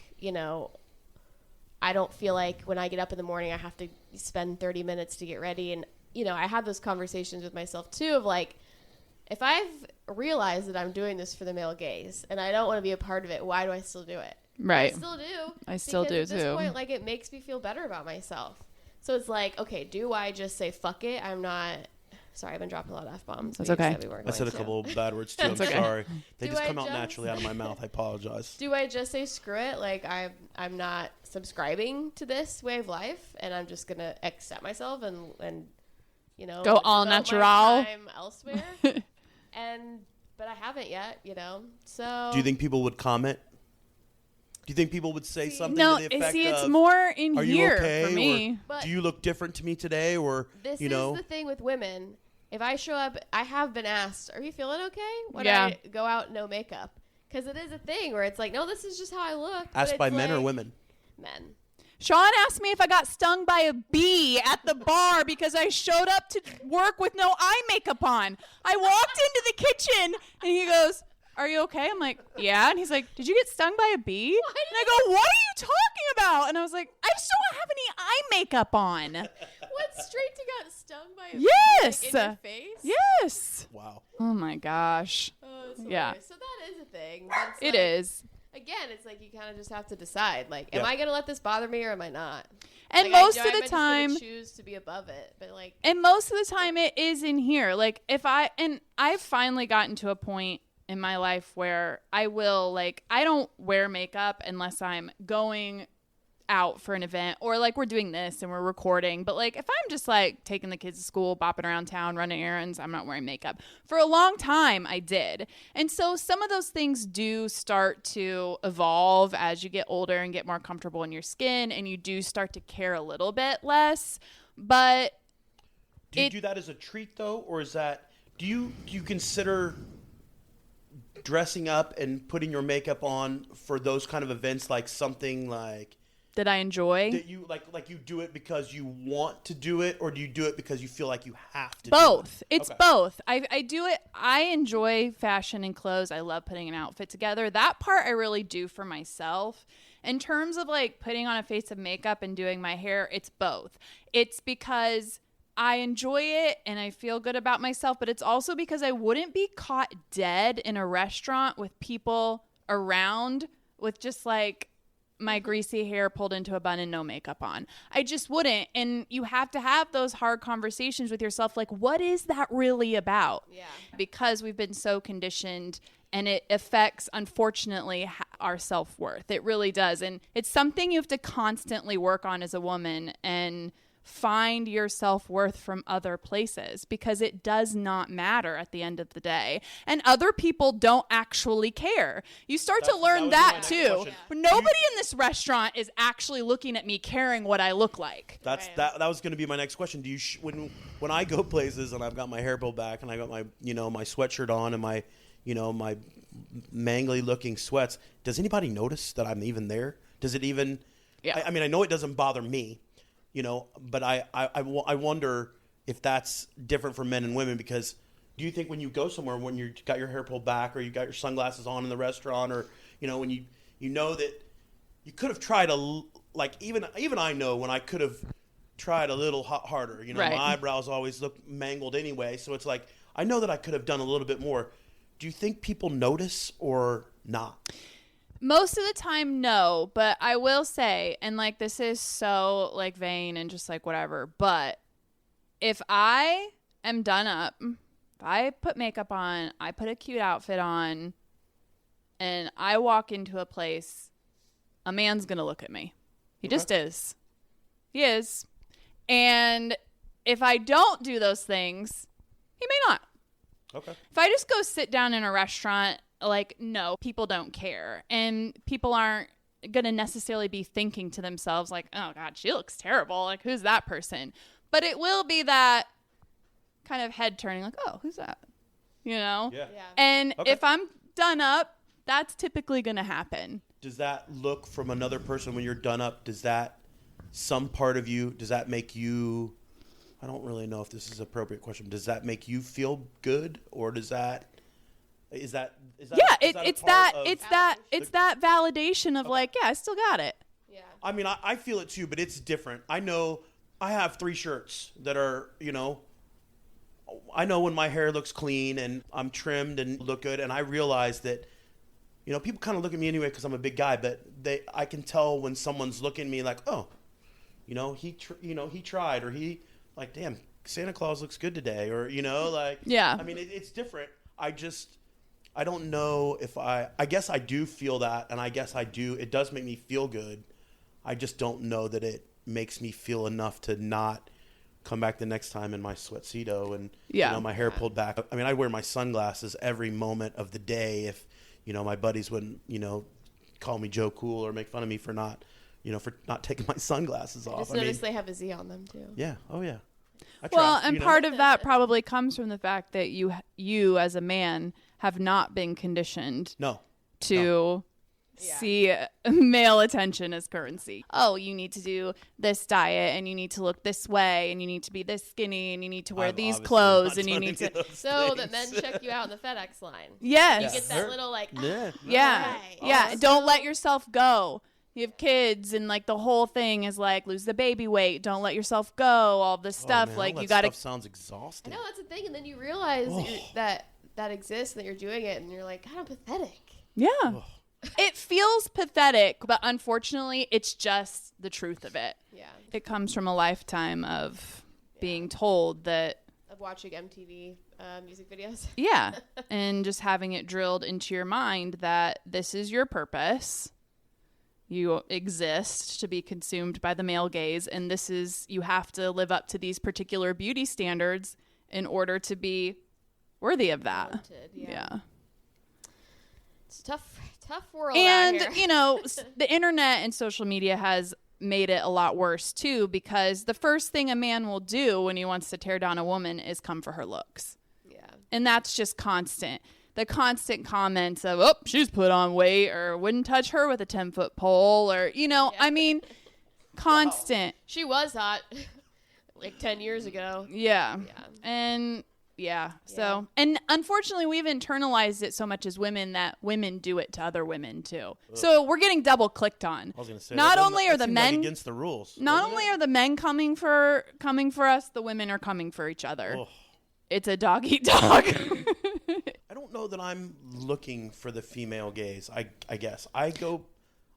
I don't feel like when I get up in the morning, I have to spend 30 minutes to get ready. And, I have those conversations with myself too of like, if I've realized that I'm doing this for the male gaze and I don't want to be a part of it, why do I still do it?
Right.
I still do. At this point, like, it makes me feel better about myself. So it's like, okay, do I just say, fuck it? I'm not... Sorry, I've been dropping a lot of F-bombs.
That's okay.
I said a couple of bad words too. I'm sorry. They just come out naturally out of my mouth. I apologize.
Do I just say, screw it? Like, I'm not subscribing to this way of life, and I'm just going to accept myself and
go all natural.
Time elsewhere. But I haven't yet, So...
Do you think people would comment? Do you think people would say something
to
the effect
it's more in here
okay?
For me.
Do you look different to me today? Or,
this is the thing with women. If I show up, I have been asked, are you feeling okay when I go out no makeup? Because it is a thing where it's like, no, this is just how I look.
Asked by men or women?
Men.
Sean asked me if I got stung by a bee at the bar because I showed up to work with no eye makeup on. I walked into the kitchen and he goes, are you okay? I'm like, yeah. And he's like, did you get stung by a bee? And I go, what are you talking about? And I was like, I just don't have any eye makeup on.
What, straight to got stung by a
yes.
bee? Like, in your face?
Yes.
Wow.
Oh my gosh.
Oh,
yeah.
So that is a thing.
It is.
Again, it's like you kind of just have to decide, like, am I going to let this bother me or am I not?
And
like,
most of the time,
just choose to be above it, but like,
and most of the time it is in here. Like I've finally gotten to a point in my life where I will, like, I don't wear makeup unless I'm going out for an event or like we're doing this and we're recording. But like if I'm just like taking the kids to school, bopping around town, running errands, I'm not wearing makeup. For a long time I did. And so some of those things do start to evolve as you get older and get more comfortable in your skin, and you do start to care a little bit less. But
do you do that as a treat though, or is that do you consider dressing up and putting your makeup on for those kind of events like something like
that I enjoy?
That you like you do it because you want to do it, or do you do it because you feel like you have to
both.
Do it?
It's both. I do it. I enjoy fashion and clothes. I love putting an outfit together. That part I really do for myself. In terms of like putting on a face of makeup and doing my hair, it's both. It's because I enjoy it and I feel good about myself, but it's also because I wouldn't be caught dead in a restaurant with people around with just like my greasy hair pulled into a bun and no makeup on. I just wouldn't. And you have to have those hard conversations with yourself. Like, what is that really about?
Yeah.
Because we've been so conditioned, and it affects, unfortunately, our self-worth. It really does. And it's something you have to constantly work on as a woman. And find your self-worth from other places, because it does not matter at the end of the day. And other people don't actually care. You start to learn that too. Nobody in this restaurant is actually looking at me caring what I look like.
That was going to be my next question. Do you when I go places and I've got my hair pulled back and I got my my sweatshirt on and my my mangly looking sweats, does anybody notice that I'm even there? Does it even I mean, I know it doesn't bother me, but I wonder if that's different for men and women, because do you think when you go somewhere, when you got your hair pulled back or you got your sunglasses on in the restaurant, or when you know that you could have tried even I know when I could have tried a little harder,
right.
My eyebrows always look mangled anyway, so it's like I know that I could have done a little bit more. Do you think people notice or not?
Most of the time, no, but I will say, and like this is so like vain and just like whatever, but if I am done up, if I put makeup on, I put a cute outfit on, and I walk into a place, a man's going to look at me. He just is. He is. And if I don't do those things, he may not.
Okay.
If I just go sit down in a restaurant, like, no, people don't care. And people aren't going to necessarily be thinking to themselves, like, oh, God, she looks terrible. Like, who's that person? But it will be that kind of head turning, like, oh, who's that?
Yeah.
And if I'm done up, that's typically going to happen.
Does that look from another person when you're done up? Does that, some part of you, does that make you, I don't really know if this is an appropriate question, does that make you feel good, or does that, is that
it's that validation of like, yeah, I still got it.
Yeah.
I mean, I feel it too, but it's different. I know I have 3 shirts that are, I know when my hair looks clean and I'm trimmed and look good, and I realize that, people kind of look at me anyway because I'm a big guy, but I can tell when someone's looking at me like, oh, he tried, or he, like, damn, Santa Claus looks good today, or, like,
yeah.
I mean, it's different. I don't know if I guess I do feel that, and I guess I do. It does make me feel good. I just don't know that it makes me feel enough to not come back the next time in my sweatcedo and my hair pulled back. I mean, I wear my sunglasses every moment of the day. If my buddies wouldn't call me Joe Cool or make fun of me for not taking my sunglasses off.
Just notice they have a Z on them too.
Yeah. Oh yeah.
Part of that probably comes from the fact that you as a man have not been conditioned to see male attention as currency. Oh, you need to do this diet, and you need to look this way, and you need to be this skinny, and you need to wear these clothes, and you need to.
So that men check you out in the FedEx line.
Yes.
You get that little like.
Yeah. Yeah. Don't let yourself go. You have kids, and like the whole thing is like lose the baby weight. Don't let yourself go. All this stuff,
man,
like
all
you
that
got to.
Stuff sounds exhausting.
I know, that's the thing, and then you realize that exists, and that you're doing it, and you're like, God, I'm pathetic.
Yeah, it feels pathetic, but unfortunately, it's just the truth of it.
Yeah,
it comes from a lifetime of being told that.
Of watching MTV music videos.
Yeah, and just having it drilled into your mind that this is your purpose. You exist to be consumed by the male gaze, and you have to live up to these particular beauty standards in order to be worthy of that.
Wanted,
yeah.
It's a tough world
and,
out here.
The internet and social media has made it a lot worse, too, because the first thing a man will do when he wants to tear down a woman is come for her looks.
Yeah.
And that's just constant. The constant comments of, oh, she's put on weight, or wouldn't touch her with a 10-foot pole, or, I mean, constant.
Wow. She was hot like 10 years ago.
Yeah. And, so, and unfortunately, we've internalized it so much as women that women do it to other women, too. Ugh. So we're getting double clicked on.
I was going to say,
not only are the men
against the rules.
Not only are the men coming for us, the women are coming for each other. Ugh. It's a dog eat dog.
I don't know that I'm looking for the female gaze. I guess I go.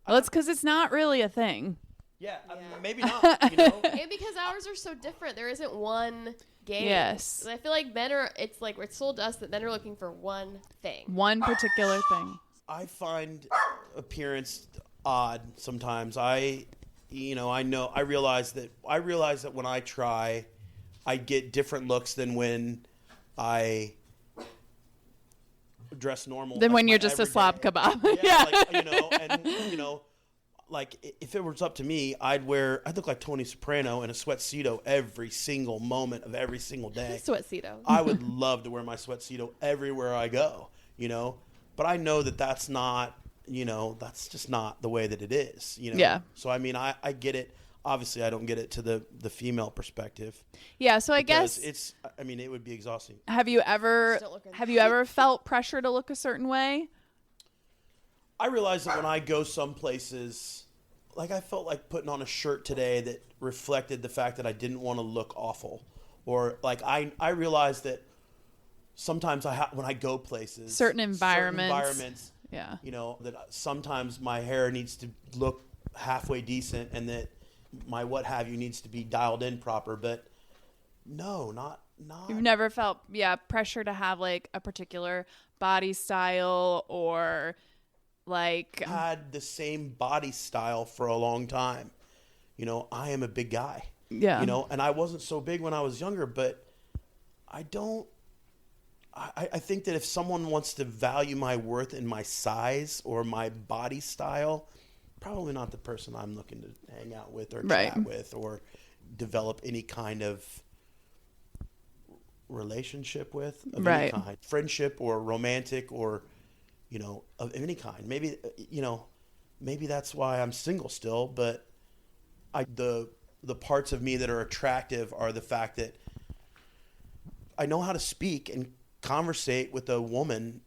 Well, it's because it's not really a thing.
Yeah. Maybe not. And
because ours are so different. There isn't one gaze.
Yes.
And I feel like men are. It's like it's sold to us that men are looking for one thing.
One particular thing.
I find appearance odd sometimes. I I realize that when I try, I get different looks than when I dress normal.
Than when you're just a slob kebab.
Like if it was up to me, I'd look like Tony Soprano in a sweatcedo every single moment of every single day.
Sweatcedo.
I would love to wear my sweatcedo everywhere I go, but I know that that's not, that's just not the way that it is,
Yeah.
So, I mean, I get it. Obviously, I don't get it to the female perspective.
Yeah, so I guess
it would be exhausting.
Have you ever felt pressure to look a certain way?
I realize that when I go some places, like I felt like putting on a shirt today that reflected the fact that I didn't want to look awful, or like I realized that sometimes when I go places,
certain environments, yeah,
that sometimes my hair needs to look halfway decent, and that my what have you needs to be dialed in proper, but no, not.
You've never felt pressure to have like a particular body style, or like
had the same body style for a long time. I am a big guy.
Yeah.
And I wasn't so big when I was younger, but I think that if someone wants to value my worth in my size or my body style, probably not the person I'm looking to hang out with or chat with or develop any kind of relationship with of any kind, friendship or romantic or of any kind. Maybe maybe that's why I'm single still, but the parts of me that are attractive are the fact that I know how to speak and conversate with a woman.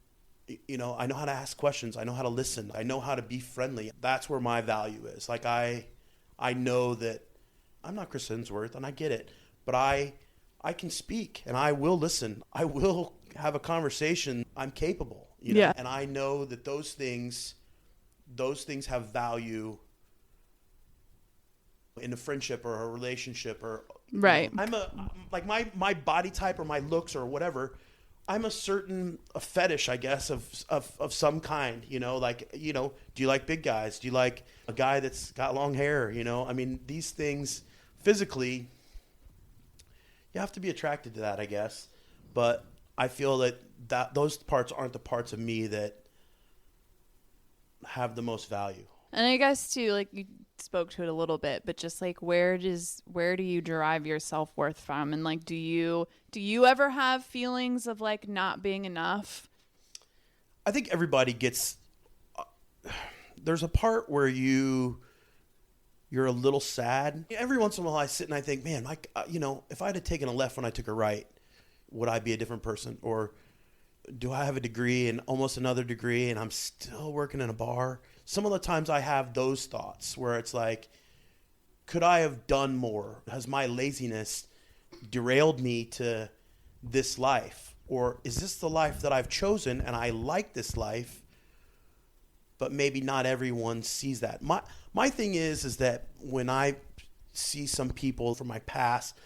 I know how to ask questions. I know how to listen. I know how to be friendly. That's where my value is. Like I know that I'm not Chris Hemsworth, and I get it, but I can speak and I will listen. I will have a conversation. I'm capable.
Yeah.
And I know that those things have value in a friendship or a relationship or I'm my body type or my looks or whatever. I'm a fetish, I guess, of some kind, do you like big guys? Do you like a guy that's got long hair? I mean, these things physically, you have to be attracted to that, I guess. But I feel that those parts aren't the parts of me that have the most value.
And I guess too, like you spoke to it a little bit, but just like where do you derive your self-worth from? And like do you ever have feelings of like not being enough?
I think everybody gets there's a part where you're a little sad. Every once in a while I sit and I think, man, like if I had taken a left when I took a right, would I be a different person? Or do I have a degree and almost another degree and I'm still working in a bar? Some of the times I have those thoughts where it's like, could I have done more? Has my laziness derailed me to this life? Or is this the life that I've chosen and I like this life, but maybe not everyone sees that? My thing is that when I see some people from my past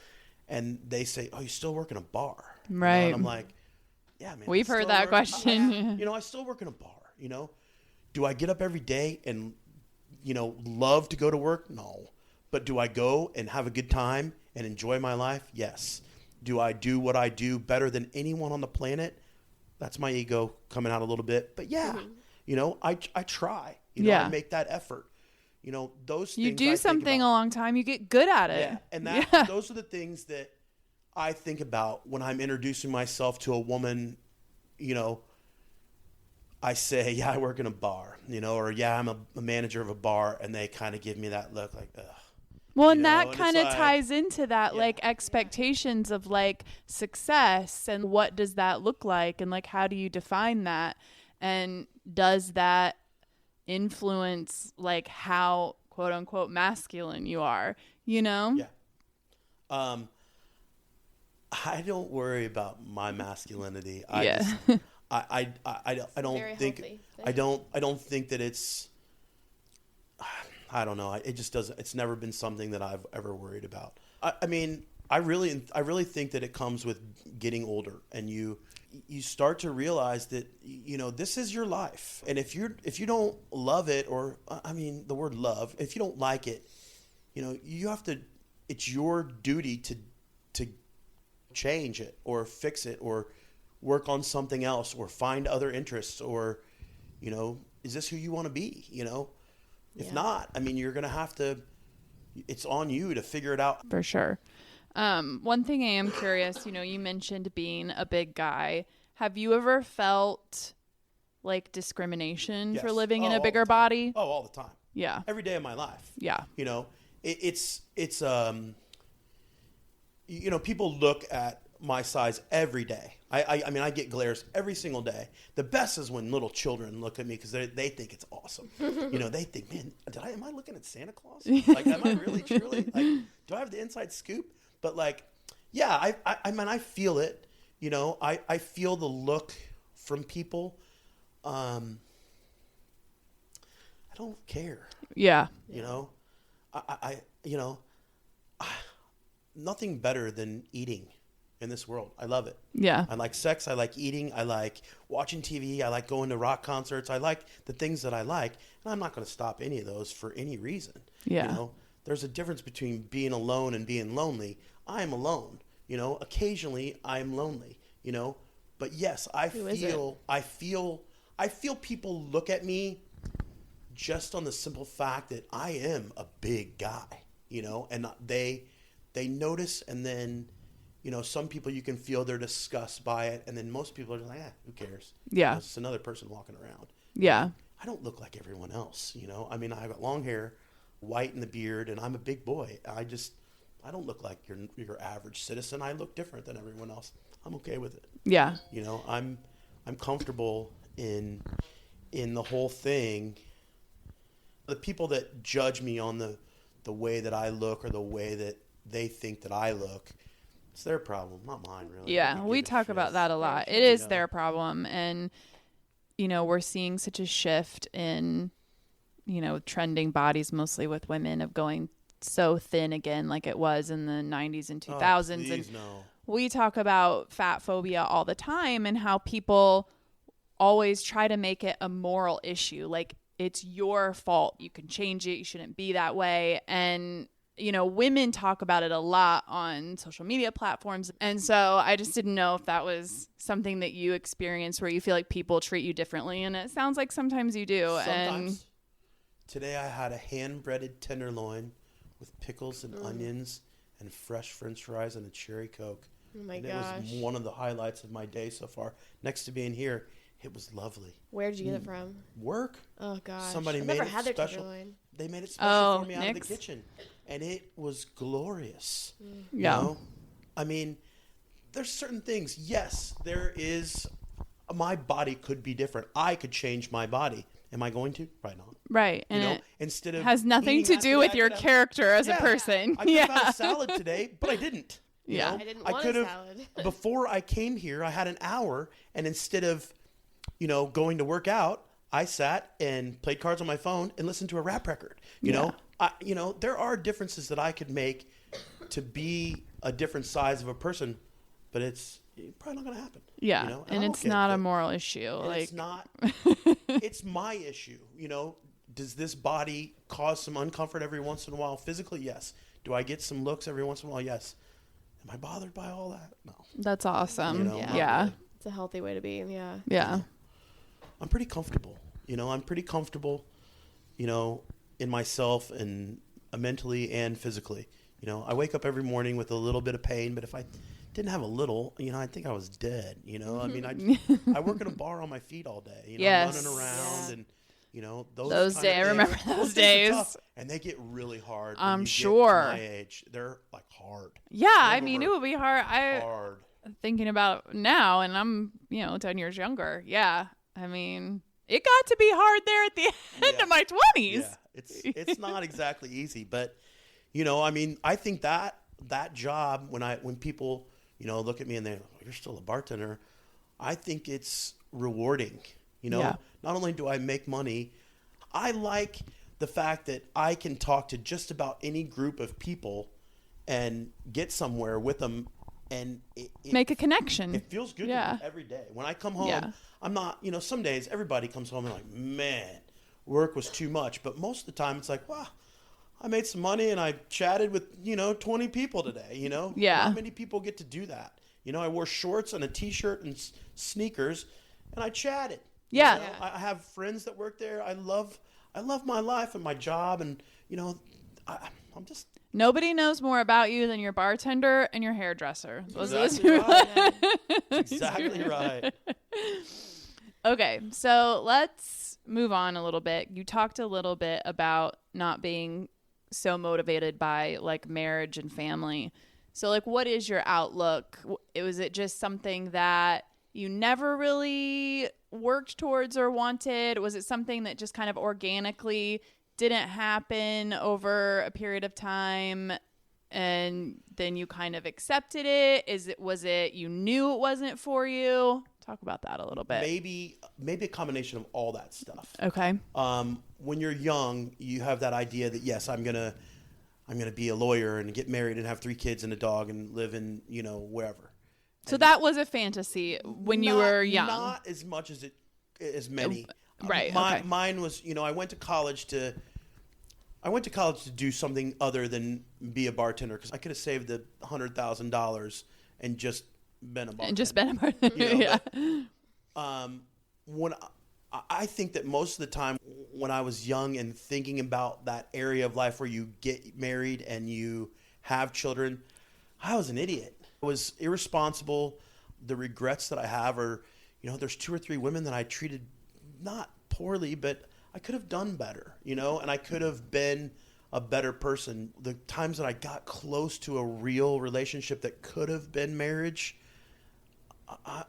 and they say, oh, you still work in a bar?
Right.
And I'm like, yeah, man.
We've heard that question.
I still work in a bar, Do I get up every day and, love to go to work? No. But do I go and have a good time and enjoy my life? Yes. Do I do what I do better than anyone on the planet? That's my ego coming out a little bit. But yeah, I try. I make that effort. Those things.
You do something a long time, you get good at it.
Yeah. And those are the things that I think about when I'm introducing myself to a woman. I say, yeah, I work in a bar, or yeah, I'm a manager of a bar, and they kind of give me that look like, ugh.
Well, and that kind of ties into that, like, expectations of, like, success, and what does that look like, and, like, how do you define that, and does that influence, like, how, quote-unquote, masculine you are,
Yeah. I don't worry about my masculinity. I don't think that it's, I don't know. It just doesn't. It's never been something that I've ever worried about. I mean, I really think that it comes with getting older, and you start to realize that this is your life, and if you don't love it, or I mean the word love, if you don't like it, you know, you have to, it's your duty to change it or fix it or work on something else or find other interests or, you know, is this who you want to be? You know, if not, I mean, you're going to have to, it's on you to figure it out.
For sure. One thing I am curious, you know, you mentioned being a big guy. Have you ever felt like discrimination for living in a bigger body?
Oh, all the time.
Yeah.
Every day of my life.
Yeah.
You know, it's you know, people look at my size every day. I mean, I get glares every single day. The best is when little children look at me because they think it's awesome. You know, they think, man, am I looking at Santa Claus? Like, am I really, truly? Like, do I have the inside scoop? But like, yeah, I mean, I feel it. You know, I feel the look from people. I don't care.
Yeah.
You know, you know, nothing better than eating in this world. I love it.
Yeah.
I like sex. I like eating. I like watching TV. I like going to rock concerts. I like the things that I like. And I'm not going to stop any of those for any reason.
Yeah.
You know, there's a difference between being alone and being lonely. I am alone. You know, occasionally I'm lonely, you know, but yes, I feel people look at me just on the simple fact that I am a big guy, you know, and they notice, and then, you know, some people you can feel their disgust by it, and then most people are just like, who cares?
Yeah.
You know, it's just another person walking around.
Yeah.
I don't look like everyone else, you know. I mean, I got long hair, white in the beard, and I'm a big boy. I don't look like your average citizen. I look different than everyone else. I'm okay with it.
Yeah.
You know, I'm comfortable in the whole thing. The people that judge me on the way that I look or the way that they think that I look, it's their problem, not mine, really.
Yeah, we talk about that a lot. It is their problem. And, you know, we're seeing such a shift in, you know, trending bodies, mostly with women, of going so thin again like it was in the 90s and 2000s. And we talk about fat phobia all the time and how people always try to make it a moral issue. Like, it's your fault. You can change it. You shouldn't be that way. And, you know, women talk about it a lot on social media platforms. And so I just didn't know if that was something that you experienced where you feel like people treat you differently. And it sounds like sometimes you do.
Sometimes.
And
Today I had a hand-breaded tenderloin with pickles and onions and fresh French fries and a cherry Coke.
Oh my gosh.
It was one of the highlights of my day so far. Next to being here, it was lovely.
Where did you get it from?
Work.
Oh gosh.
Somebody
I've
made
never
it
had their
special.
tenderloin.
They made it special for me out
Nick's?
of the kitchen, and it was glorious.
yeah.
You know? I mean, there's certain things. Yes, there is. My body could be different. I could change my body. Am I going to? Probably not.
Right.
You
And
know,
it
instead of
has nothing
eating
to do
after
with
that,
your
I could have-
character as a
Yeah.
person.
I could have
Yeah.
had a salad today, but I didn't. You
Yeah.
know?
I didn't want a salad.
Before I came here, I had an hour, and instead of, you know, going to work out, I sat and played cards on my phone and listened to a rap record. You know, there are differences that I could make to be a different size of a person, but it's probably not going to happen.
Yeah.
You know?
And
I'm
it's
okay
not
with
a
it.
moral issue.
And
Like,
it's not. It's my issue. You know, does this body cause some uncomfort every once in a while? Physically, yes. Do I get some looks every once in a while? Yes. Am I bothered by all that? No.
that's awesome.
You know,
Yeah.
not
Yeah.
really.
It's a healthy way to be. Yeah.
Yeah.
I'm pretty comfortable. You know, I'm pretty comfortable, you know, in myself and mentally and physically. You know, I wake up every morning with a little bit of pain, but if I didn't have a little, you know, I think I was dead. You know, I mean, I work in a bar on my feet all day. You know,
Yes.
running around
Yeah.
and, you know, those
Those
kind
days.
of
I
things-
remember those
days are
days.
tough, and they get really hard. when
I'm
you get to
sure.
my age, they're like hard.
Yeah. I
Some
mean,
of
it would be hard.
Hard.
Thinking about now, and I'm, you know, 10 years younger. Yeah. I mean, it got to be hard there at the end
Yeah.
of my 20s.
Yeah, it's not exactly easy, but you know, I mean, I think that job when people, you know, look at me and they're, oh, you're still a bartender, I think it's rewarding. You know,
Yeah.
not only do I make money, I like the fact that I can talk to just about any group of people and get somewhere with them, and
Make a connection.
it feels good
Yeah.
to me every day. When I come home,
Yeah.
I'm not, you know, some days everybody comes home and like, man, work was too much. But most of the time it's like, wow, I made some money and I chatted with, 20 people today,
Yeah.
Not many people get to do that. I wore shorts and a t-shirt and sneakers and I chatted.
Yeah.
I have friends that work there. I love my life and my job and, I'm just...
Nobody knows more about you than your bartender and your hairdresser.
Exactly right. Exactly right.
Okay, so let's move on a little bit. You talked a little bit about not being so motivated by like marriage and family. So like, what is your outlook? Was it just something that you never really worked towards or wanted? Was it something that just kind of organically didn't happen over a period of time and then you kind of accepted it? Was it you knew it wasn't for you? Talk about that a little bit.
Maybe a combination of all that stuff.
Okay.
When you're young, you have that idea that yes, I'm gonna be a lawyer and get married and have 3 kids and a dog and live in wherever.
So that was a fantasy when you were young.
Not as much as many.
Right.
Mine was, I went to college to do something other than be a bartender because I could have saved the $100,000 and just been a bartender.
Yeah.
When I think that most of the time when I was young and thinking about that area of life where you get married and you have children, I was an idiot. I was irresponsible. The regrets that I have are, there's 2 or 3 women that I treated not poorly, but I could have done better, and I could have been a better person. The times that I got close to a real relationship that could have been marriage,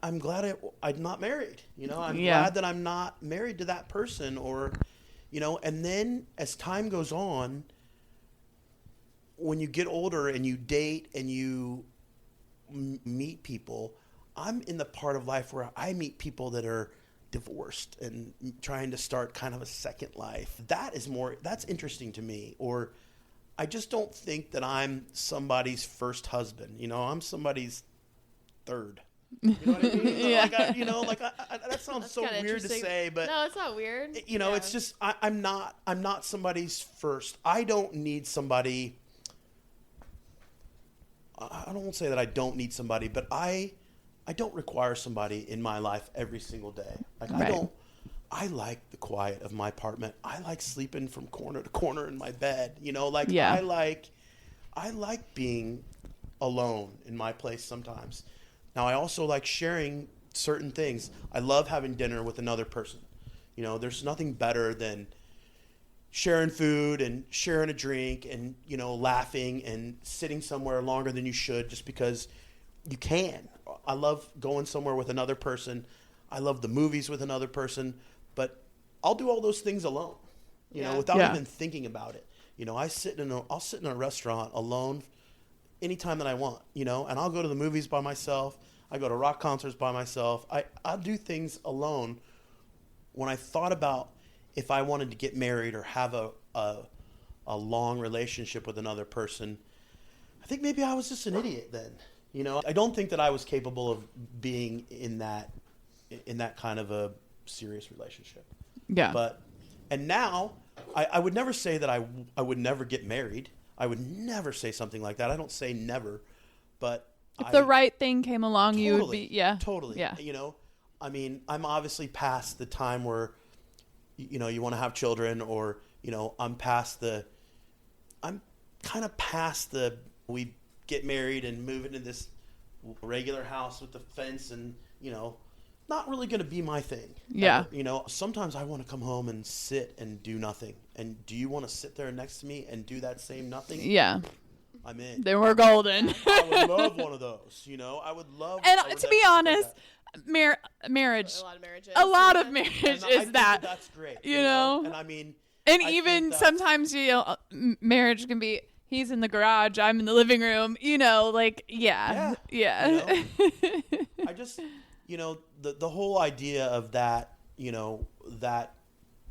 I'm glad I'm not married. I'm glad that I'm not married to that person or, and then as time goes on, when you get older and you date and you meet people, I'm in the part of life where I meet people that are divorced and trying to start kind of a second life. That's interesting to me. Or I just don't think that I'm somebody's first husband. I'm somebody's third. You know what I mean?
Yeah.
That sounds
That's
so weird to say, but
no, it's not weird.
It's just I'm not somebody's first. I don't need somebody. I don't want to say that I don't need somebody, but I don't require somebody in my life every single day.
Right.
I like the quiet of my apartment. I like sleeping from corner to corner in my bed. I like being alone in my place sometimes. Now I also like sharing certain things. I love having dinner with another person. There's nothing better than sharing food and sharing a drink and, laughing and sitting somewhere longer than you should just because you can. I love going somewhere with another person. I love the movies with another person, but I'll do all those things alone, without even thinking about it. I'll sit in a restaurant alone anytime that I want, and I'll go to the movies by myself. I go to rock concerts by myself. I'll do things alone. When I thought about if I wanted to get married or have a long relationship with another person, I think maybe I was just an idiot then. I don't think that I was capable of being in that kind of a serious relationship.
Yeah.
And now I would never say that I would never get married. I would never say something like that. I don't say never, but
if the right thing came along, you would be,
Totally.
Yeah.
I'm obviously past the time where, you want to have children or, I'm kind of past we get married and move into this regular house with the fence and, not really going to be my thing.
Yeah.
Sometimes I want to come home and sit and do nothing. And do you want to sit there next to me and do that same nothing?
Yeah.
I'm in.
Then we're golden.
I would love one of those. I would love.
And to be honest, marriage. A lot of marriage is that.
That's great.
And
I mean.
And even sometimes, marriage can be. He's in the garage. I'm in the living room. Yeah.
I just, the whole idea of that, that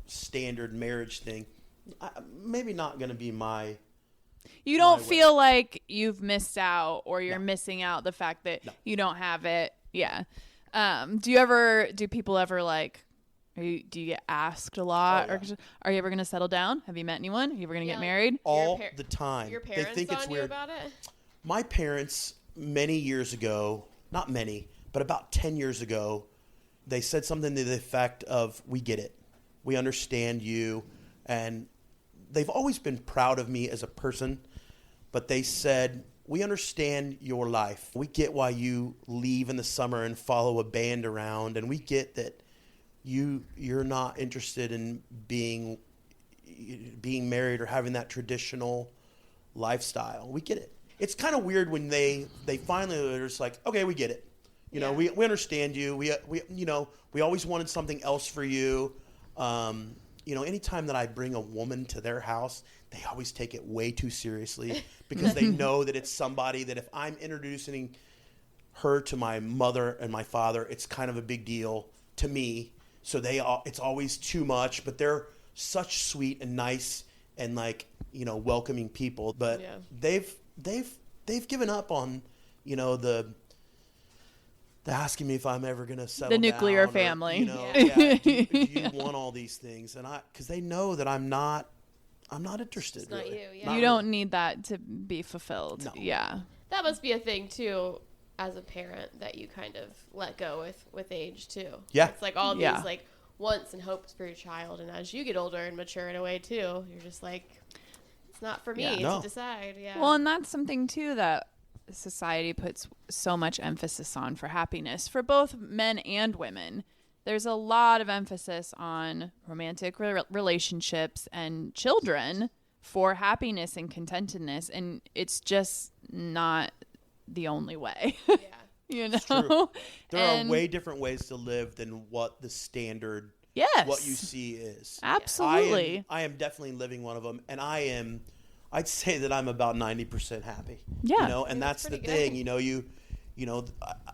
standard marriage thing, maybe not going to be my.
You don't feel like you've missed out or you're missing out the fact that you don't have it. Yeah. Do people ever Do you get asked a lot?
Oh, yeah.
Or are you ever going to settle down? Have you met anyone? Are you ever going to get married?
All the time.
Your parents
they think it's
on
weird.
you about it?
My parents, many years ago, not many, but about 10 years ago, they said something to the effect of, we get it. We understand you. And they've always been proud of me as a person, but they said, we understand your life. We get why you leave in the summer and follow a band around, and we get that you're not interested in being married or having that traditional lifestyle. We get it. It's kind of weird when they finally are just like, okay, we get it. You know, we understand you. We always wanted something else for you. Anytime that I bring a woman to their house, they always take it way too seriously because they know that it's somebody that if I'm introducing her to my mother and my father, it's kind of a big deal to me. So it's always too much, but they're such sweet and nice and welcoming people. But they've given up on, the asking me if I'm ever going to settle
the nuclear
down
family.
Do you want all these things? And because they know that I'm not interested.
It's not
really.
you. Yeah.
You don't need that to be fulfilled.
No.
Yeah.
That must be a thing too, as a parent, that you kind of let go with age too.
Yeah.
It's like all these wants and hopes for your child, and as you get older and mature in a way too, you're just like, it's not for me to decide. Yeah.
Well, and that's something too that society puts so much emphasis on for happiness for both men and women. There's a lot of emphasis on romantic relationships and children for happiness and contentedness, and it's just not the only way.
Yeah.
It's true. There are way different ways to live than what the standard, what you see is.
Absolutely.
I am definitely living one of them, and I'd say that I'm about 90% happy.
Yeah.
And that's the thing,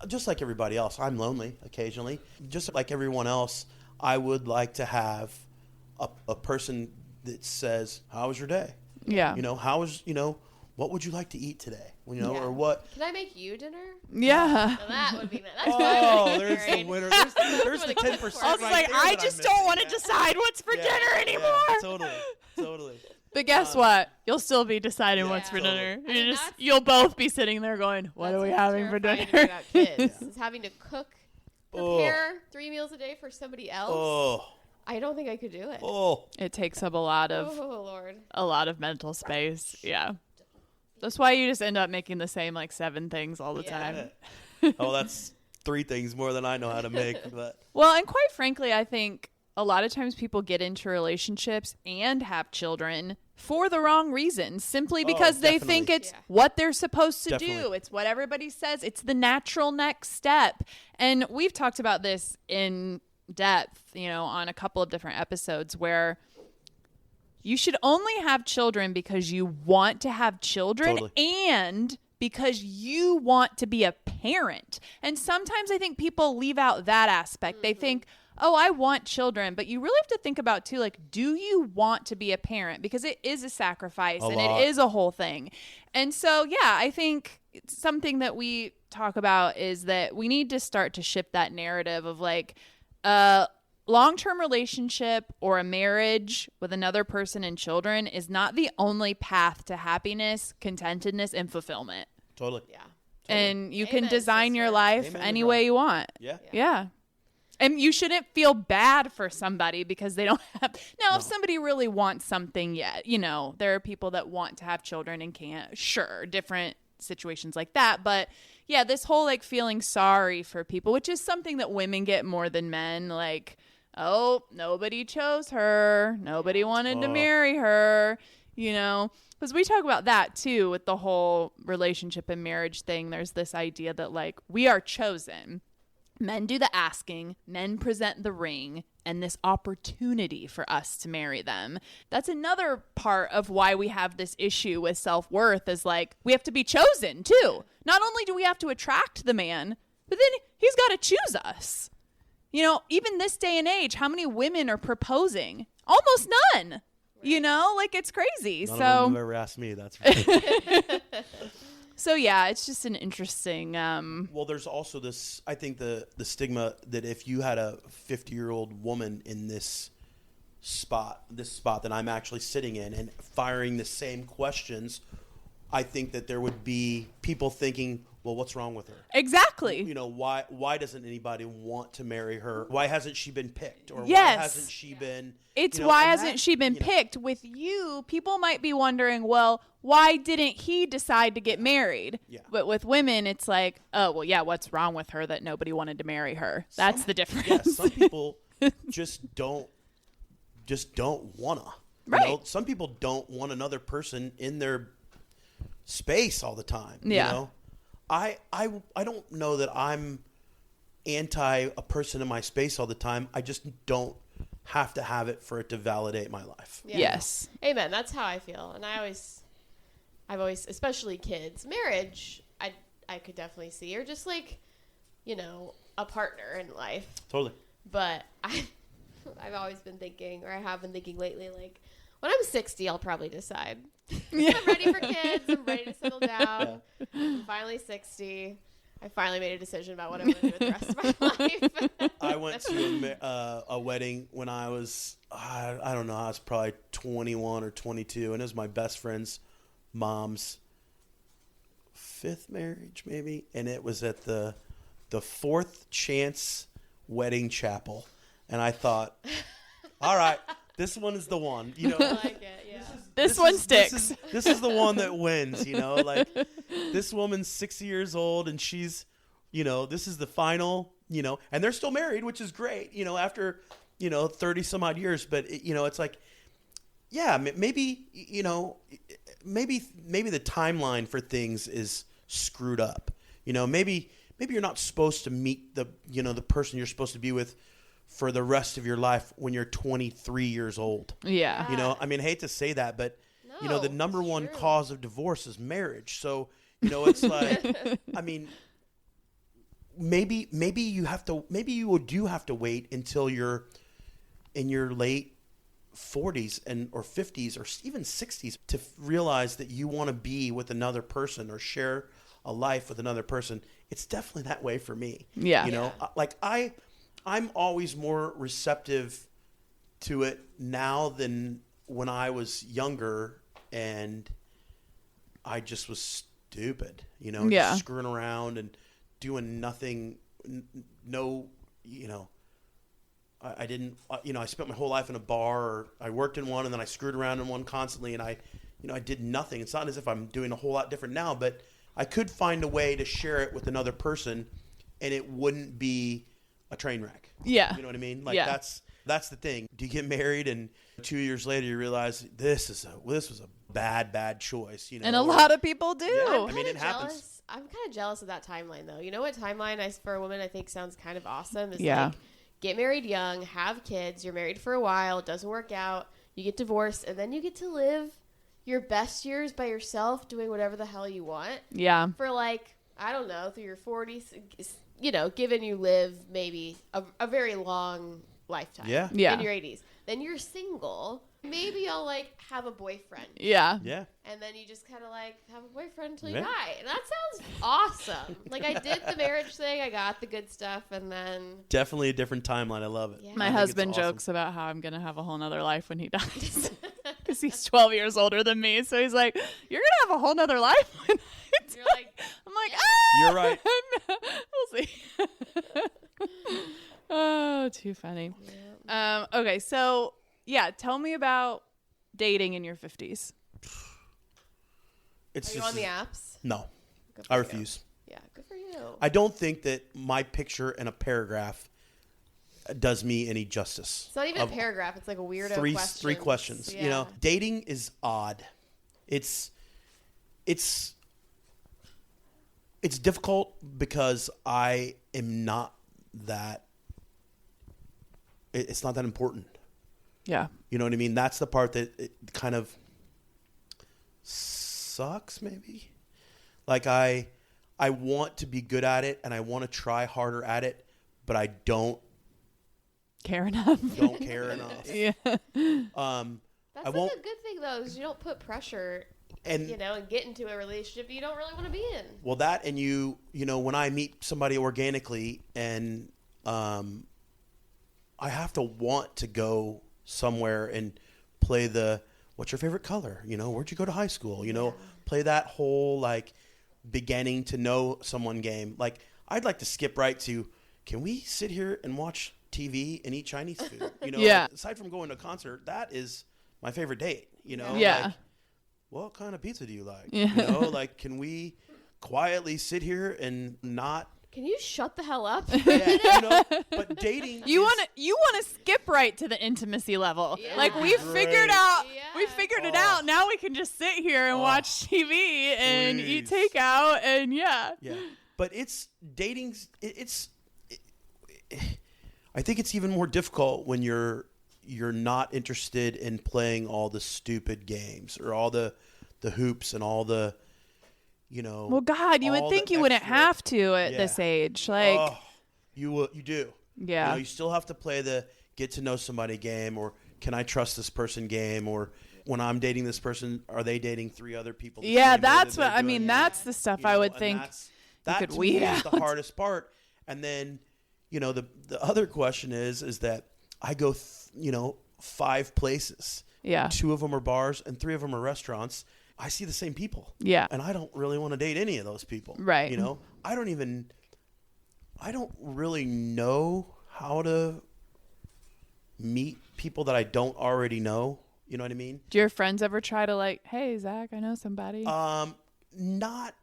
just like everybody else, I'm lonely occasionally. Just like everyone else, I would like to have a person that says, how was your day?
Yeah.
What would you like to eat today? Or what?
Can I make you dinner?
Yeah.
Now that would be that's
there's the winner. There's the 10%.
I was like, I just don't want to decide what's for dinner anymore.
Yeah, totally.
But guess what? You'll still be deciding what's for dinner. You'll both be sitting there going, "What are we having for dinner?"
About kids is having to prepare 3 meals a day for somebody else.
Oh.
I don't think I could do it.
Oh.
It takes up a lot
Lord.
of mental space. Yeah. That's why you just end up making the same 7 things all the time.
Oh, that's 3 things more than I know how to make. But
well, and quite frankly, I think a lot of times people get into relationships and have children for the wrong reasons, simply because they think it's what they're supposed to do. It's what everybody says. It's the natural next step. And we've talked about this in depth, on a couple of different episodes, where you should only have children because you want to have children and because you want to be a parent. And sometimes I think people leave out that aspect. They think, oh, I want children, but you really have to think about too, do you want to be a parent? Because it is a sacrifice and it is a whole thing. And so, I think something that we talk about is that we need to start to shift that narrative of long-term relationship or a marriage with another person and children is not the only path to happiness, contentedness, and fulfillment.
Totally.
Yeah.
And you can design your life any way you want. Yeah. And you shouldn't feel bad for somebody because they don't have. Now, if somebody really wants something yet, there are people that want to have children and can't. Sure, different situations like that. But yeah, this whole feeling sorry for people, which is something that women get more than men. Oh, nobody chose her. Nobody wanted to marry her, because we talk about that too with the whole relationship and marriage thing. There's this idea that we are chosen. Men do the asking, men present the ring, and this opportunity for us to marry them. That's another part of why we have this issue with self-worth is we have to be chosen too. Not only do we have to attract the man, but then he's got to choose us. Even this day and age, how many women are proposing? Almost none. It's crazy.
None of them have ever asked me. That's right.
So yeah, it's just an interesting.
Well, there's also this. I think the stigma that if you had a 50-year-old woman in this spot that I'm actually sitting in and firing the same questions, I think that there would be people thinking, well, what's wrong with her?
Exactly.
You know, why doesn't anybody want to marry her? Why hasn't she been picked? Or
Yes.
why hasn't she been...
It's
you know,
why
and
hasn't she been picked? With you, people might be wondering, well, why didn't he decide to get married?
Yeah.
But with women, it's like, oh, well, yeah, what's wrong with her that nobody wanted to marry her? That's the difference.
Yeah, some people just don't wanna.
Right.
You know, some people don't want another person in their space all the time.
Yeah.
You know? I don't know that I'm anti a person in my space all the time. I just don't have to have it for it to validate my life.
Yeah.
Yes.
Amen. That's how I feel. And I've always, especially kids, marriage, I could definitely see, or just like, you know, a partner in life.
Totally.
But I've always been thinking, or I have been thinking lately, like, when I'm 60, I'll probably decide.
Yeah.
I'm ready for kids. I'm ready to settle down. Yeah. I'm finally 60. I finally made a decision about what I'm going to do with the rest of my life.
I went to a wedding when I was, I don't know, I was probably 21 or 22, and it was my best friend's mom's 5th marriage, maybe, and it was at the Fourth Chance Wedding Chapel, and I thought, all right, this one is the one, you know.
I like it, yeah.
This one sticks.
This is the one that wins, you know. Like, this woman's 60 years old, and she's, you know, this is the final, you know, and they're still married, which is great, you know, after, you know, 30 some odd years. But you know, it's like, yeah, maybe, you know, maybe the timeline for things is screwed up. You know, maybe you're not supposed to meet the person you're supposed to be with for the rest of your life when you're 23 years old.
Yeah.
You know, I mean, I hate to say that, but you know, the number one cause of divorce is marriage. So, you know, it's like, I mean, maybe you do have to wait until you're in your late 40s or 50s or even 60s to realize that you want to be with another person or share a life with another person. It's definitely that way for me.
Yeah.
You know, like I'm always more receptive to it now than when I was younger and I just was stupid, you know, just screwing around and doing nothing. No, you know, I didn't, you know, I spent my whole life in a bar, or I worked in one and then I screwed around in one constantly, and I did nothing. It's not as if I'm doing a whole lot different now, but I could find a way to share it with another person and it wouldn't be a train wreck.
Yeah.
You know what I mean? Like, that's the thing. Do you get married and 2 years later you realize this was a bad choice, you know?
And a lot of people do.
Yeah, I mean, it happens.
I'm kind of jealous of that timeline, though. You know what timeline for a woman I think sounds kind of awesome is
like,
get married young, have kids, you're married for a while, it doesn't work out, you get divorced, and then you get to live your best years by yourself doing whatever the hell you want.
Yeah.
For like, I don't know, through your 40s, you know, given you live maybe a very long lifetime.
Yeah.
Yeah.
In your 80s. Then you're single. Maybe I'll like have a boyfriend.
Yeah.
Yeah.
And then you just kind of like have a boyfriend until you die. And that sounds awesome. Like, I did the marriage thing. I got the good stuff. And then.
Definily a different timeline. I love it.
Yeah.
My husband jokes about how I'm going to have a whole nother life when he dies. Because he's 12 years older than me. So he's like, you're going to have a whole nother life when I die.
You're like,
I'm like,
You're right.
We'll see. Oh, too funny. Yeah. Okay, so yeah, tell me about dating in your 50s.
Are you on the apps?
No, I refuse.
Yeah, good for you.
I don't think that my picture in a paragraph does me any justice.
It's not even a paragraph. It's like a weirdo
three questions.
Yeah.
You know, dating is odd. It's difficult because I am not that. It's not that important.
Yeah.
You know what I mean? That's the part that it kind of sucks, maybe. Like, I want to be good at it and I want to try harder at it, but I don't
care enough.
Don't care enough.
Yeah.
That's like a good thing, though, is you don't put pressure
and
and get into a relationship you don't really want to be in.
Well, that, and when I meet somebody organically, and I have to want to go somewhere and play what's your favorite color? Where'd you go to high school? Play that whole like beginning to know someone game. Like, I'd like to skip right to, can we sit here and watch TV and eat Chinese food?
Yeah.
Aside from going to a concert, that is my favorite date.
Yeah.
Like, what kind of pizza do you like?
Yeah.
Like, can we quietly sit here and not?
Can you shut the hell up?
Yeah, but dating.
You want to skip right to the intimacy level.
Yeah.
Like, we figured it out. Now we can just sit here and watch TV and eat takeout and yeah.
But dating's I think it's even more difficult when you're not interested in playing all the stupid games or all the hoops and all the
Well, God, you would think you wouldn't have to at this age. Like,
you do.
Yeah.
You still have to play the get to know somebody game, or can I trust this person game, or when I'm dating this person, are they dating 3 other people?
Yeah, that's what I mean. That's the stuff I would think
that
could
to
weed
me
out.
is the hardest part. And then, the other question is that I go, 5 places.
Yeah.
2 of them are bars and 3 of them are restaurants. I see the same people.
Yeah.
And I don't really want to date any of those people.
Right.
I don't really know how to meet people that I don't already know. You know what I mean?
Do your friends ever try to like, hey, Zach, I know somebody?
Not.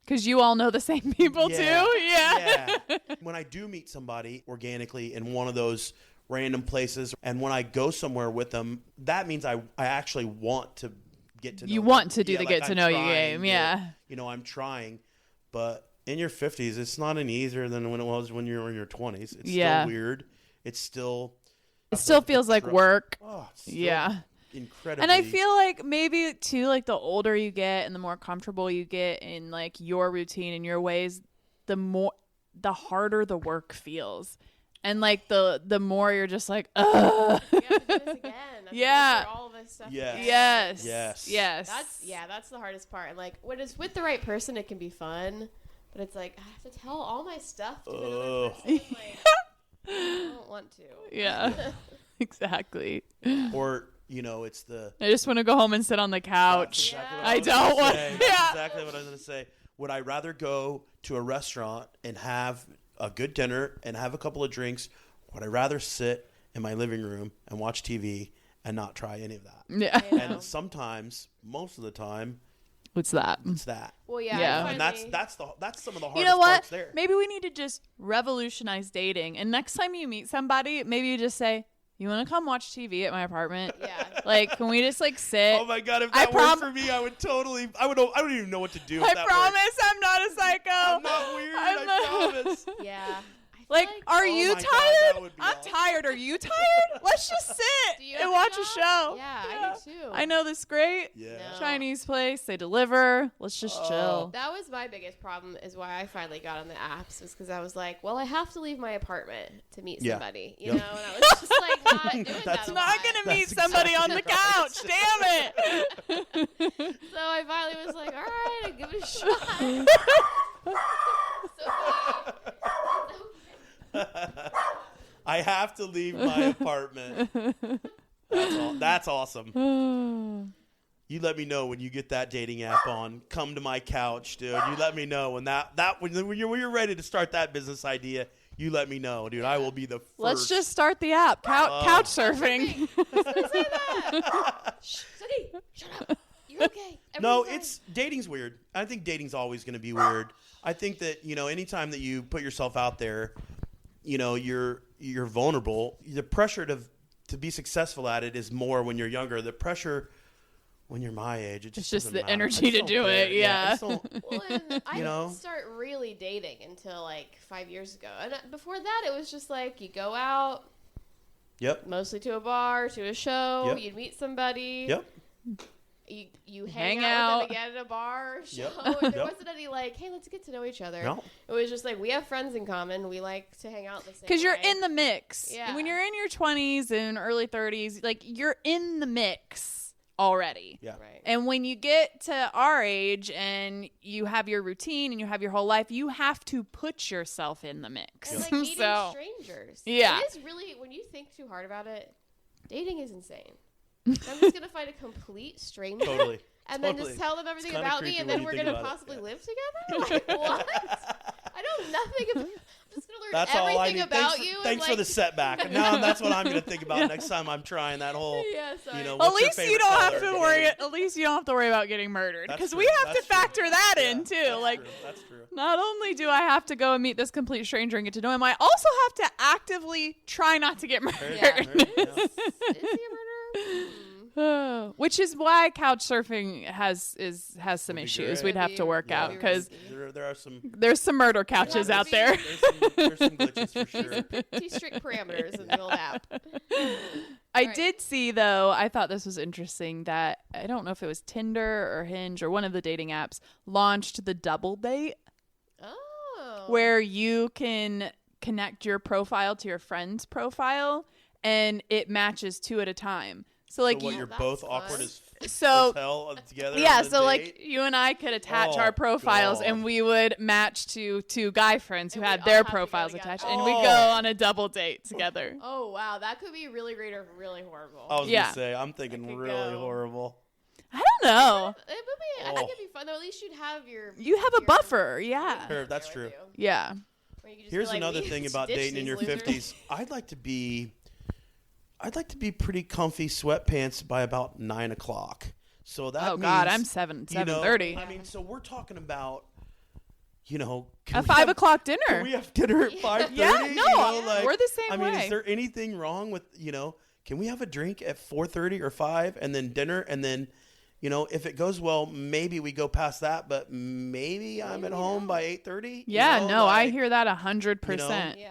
Because you all know the same people too? Yeah.
When I do meet somebody organically in one of those random places, and when I go somewhere with them, that means I actually want to get to know
you
them.
want to do the
like
get to know you game. Yeah.
I'm trying. But in your 50s, it's not any easier than when it was when you were in your 20s. It's still weird. It still
feels like work.
Oh, incredibly.
And I feel like maybe too, like the older you get and the more comfortable you get in like your routine and your ways, the harder the work feels. And like the more you're just like, ugh.
You have to do this again.
Yeah.
All this stuff.
Yes.
That's the hardest part. And like when it's with the right person, it can be fun. But it's like I have to tell all my stuff to another person. Like, I don't want to.
Yeah. Exactly.
Or it's the.
I just want to go home and sit on the couch.
Exactly
I don't want.
That's exactly what I was going to say. Would I rather go to a restaurant and have a good dinner and have a couple of drinks? Would I rather sit in my living room and watch TV and not try any of that?
Yeah.
And sometimes, most of the time,
it's that.
Well, yeah.
And that's some of the hardest
you know what?
parts there.
Maybe we need to just revolutionize dating. And next time you meet somebody, maybe you just say, you want to come watch TV at my apartment?
Yeah.
Like, can we just like sit?
Oh my God! If that worked for me, I would totally. I don't even know what to do. If
I promise I'm not a psycho.
I'm not weird. I promise.
Yeah.
Like, are you tired? I'm
awesome.
tired. Are you tired? Let's just sit and watch a show.
Yeah, I do too.
I know this great Chinese place. They deliver. Let's just chill.
That was my biggest problem is why I finally got on the apps is because I was like, well, I have to leave my apartment to meet somebody, you know? And I was just like not doing that.
That's not going to meet somebody on the couch. Damn
it. So I finally was like, all right, I'll give it a shot.
I have to leave my apartment. That's awesome. You let me know when you get that dating app on. Come to my couch, dude. You let me know when when you're ready to start that business idea. You let me know, dude. I will be the first.
Let's just start the app. Couch surfing.
I was gonna say that. Shh, Sunny, shut up. You're okay.
No, dating's weird. I think dating's always going to be weird. I think that anytime that you put yourself out there, you're vulnerable. The pressure to be successful at it is more when you're younger. The pressure when you're my age, it's just the
energy to do it. Yeah.
Well, and I didn't start really dating until like 5 years ago, and before that, it was just like you go out.
Yep.
Mostly to a bar, to a show.
Yep.
You'd meet somebody.
Yep.
You hang out with them again at a bar or show.
Yep.
And there wasn't any like, hey, let's get to know each other.
No.
It was just like, we have friends in common. We like to hang out the same
Because you're
way.
in the mix.
Yeah.
When you're in your 20s and early 30s, like you're in the mix already.
Yeah.
Right.
And when you get to our age and you have your routine and you have your whole life, you have to put yourself in the mix.
And like meeting
So,
strangers.
yeah.
It is really, when you think too hard about it, dating is insane. Somebody's going to find a complete stranger.
Totally.
And then just tell them everything
kinda
about me,
creepy
and
when
then
you
we're
think
going to
about it.
possibly
Yeah.
live together? Like, what? I know nothing about. I'm just going to learn
That's all I
everything
need.
about
Thanks,
you. and,
thanks for
like,
the setback. And now that's what I'm going to think about next time I'm trying that whole.
Yeah, sorry.
You know,
at
what's your
least you
favorite
don't have
color?
to worry. At least you don't have to worry about getting murdered,
That's
because
true.
we have
That's
to factor
true.
that
Yeah,
in too.
that's
Like,
true. That's true.
not only do I have to go and meet this complete stranger and get to know him, I also have to actively try not to get murdered.
Yeah.
Yeah.
Is he a murderer?
Which is why couch surfing has some
Would be
issues
great.
we'd have to work
Yeah.
out, because
There are some
there's some murder couches
Yeah,
out
we-
there.
there's some glitches for sure.
Pretty strict parameters in the old app.
I
Right.
did see, though, I thought this was interesting, that I don't know if it was Tinder or Hinge or one of the dating apps launched the double date,
Oh.
where you can connect your profile to your friend's profile and it matches 2 at a time. So like
So what,
you,
you're
that's
both
fun.
awkward as
so
hell together.
yeah,
on the
so like
date?
you and I could attach
Oh,
our profiles
God.
and we would match to 2 guy friends who
And
had
we'd all
their
have to go
profiles
together.
attached, and we
Oh.
go on a double date together.
Oh, wow. That could be really great or really horrible.
I was
Yeah.
gonna say I'm thinking
could
really
go.
horrible.
I don't know.
It would be, I
Oh.
think it'd be fun, though. At least you'd have your...
You have a
your-
buffer, yeah.
Sure, that's
there
true.
with you.
Yeah.
Where you could just
Here's
be like,
another
"We
thing
just
about
ditch
dating in
these
your
losers."
50s. I'd like to be pretty comfy sweatpants by about 9 o'clock. So that
Oh God,
means,
I'm
you know,
7:30.
I mean, so we're talking about, you know,
A 5 o'clock dinner.
Can we have dinner at 5:30?
Yeah,
You
no,
know, like,
we're the same
I mean,
way.
is there anything wrong with, you know, can we have a drink at 4:30 or 5 and then dinner, and then, you know, if it goes well, maybe we go past that, but maybe I'm at home by 8:30.
Yeah,
you know,
no, I
like,
hear that 100%.
Yeah.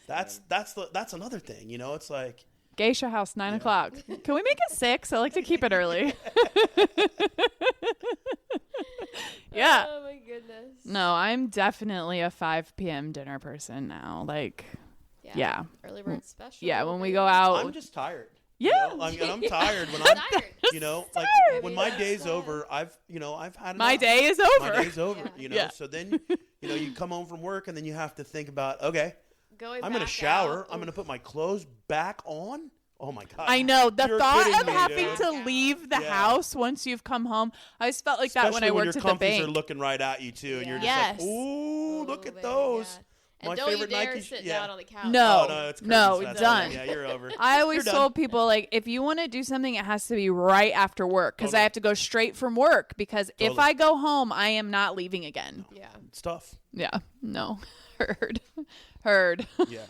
that's another thing, you know. It's like,
Geisha house, 9 o'clock. Can we make it 6? I like to keep it early. Yeah.
Oh, my goodness.
No, I'm definitely a 5 p.m. dinner person now. Like, yeah.
Early bird special.
Yeah, when we go out.
I'm just tired.
Yeah.
You know? I'm tired when
I'm
I'm,
tired.
you know, like when my day's over, I've had
My
enough.
day is
My
over.
day's over,
Yeah.
you know.
Yeah.
So then, you know, you come home from work and then you have to think about, okay,
Going
I'm going to
back
shower.
out.
I'm going to put my clothes back on. Oh my God.
I know. The
You're
thought
kidding
of
me,
having
dude.
to leave the
Yeah.
house once you've come home. I always felt like that when I
Especially
worked
your
at the
comfies are
bank.
looking right at you too, and you're just
Yes.
like, ooh, look
Oh,
at
man,
those.
yeah. And
My
don't
favorite
you dare
Nike
sit
yeah.
down on the couch.
No.
Oh, no, it's
No,
curtains.
it's
That's
done.
Yeah, you're over.
I always
You're
told
done.
people, like, if you want to do something, it has to be right after work, because I
Totally.
have to go straight from work, because if
Totally.
I go home, I am not leaving again.
Yeah.
It's tough.
Yeah. No. Heard.
Yeah.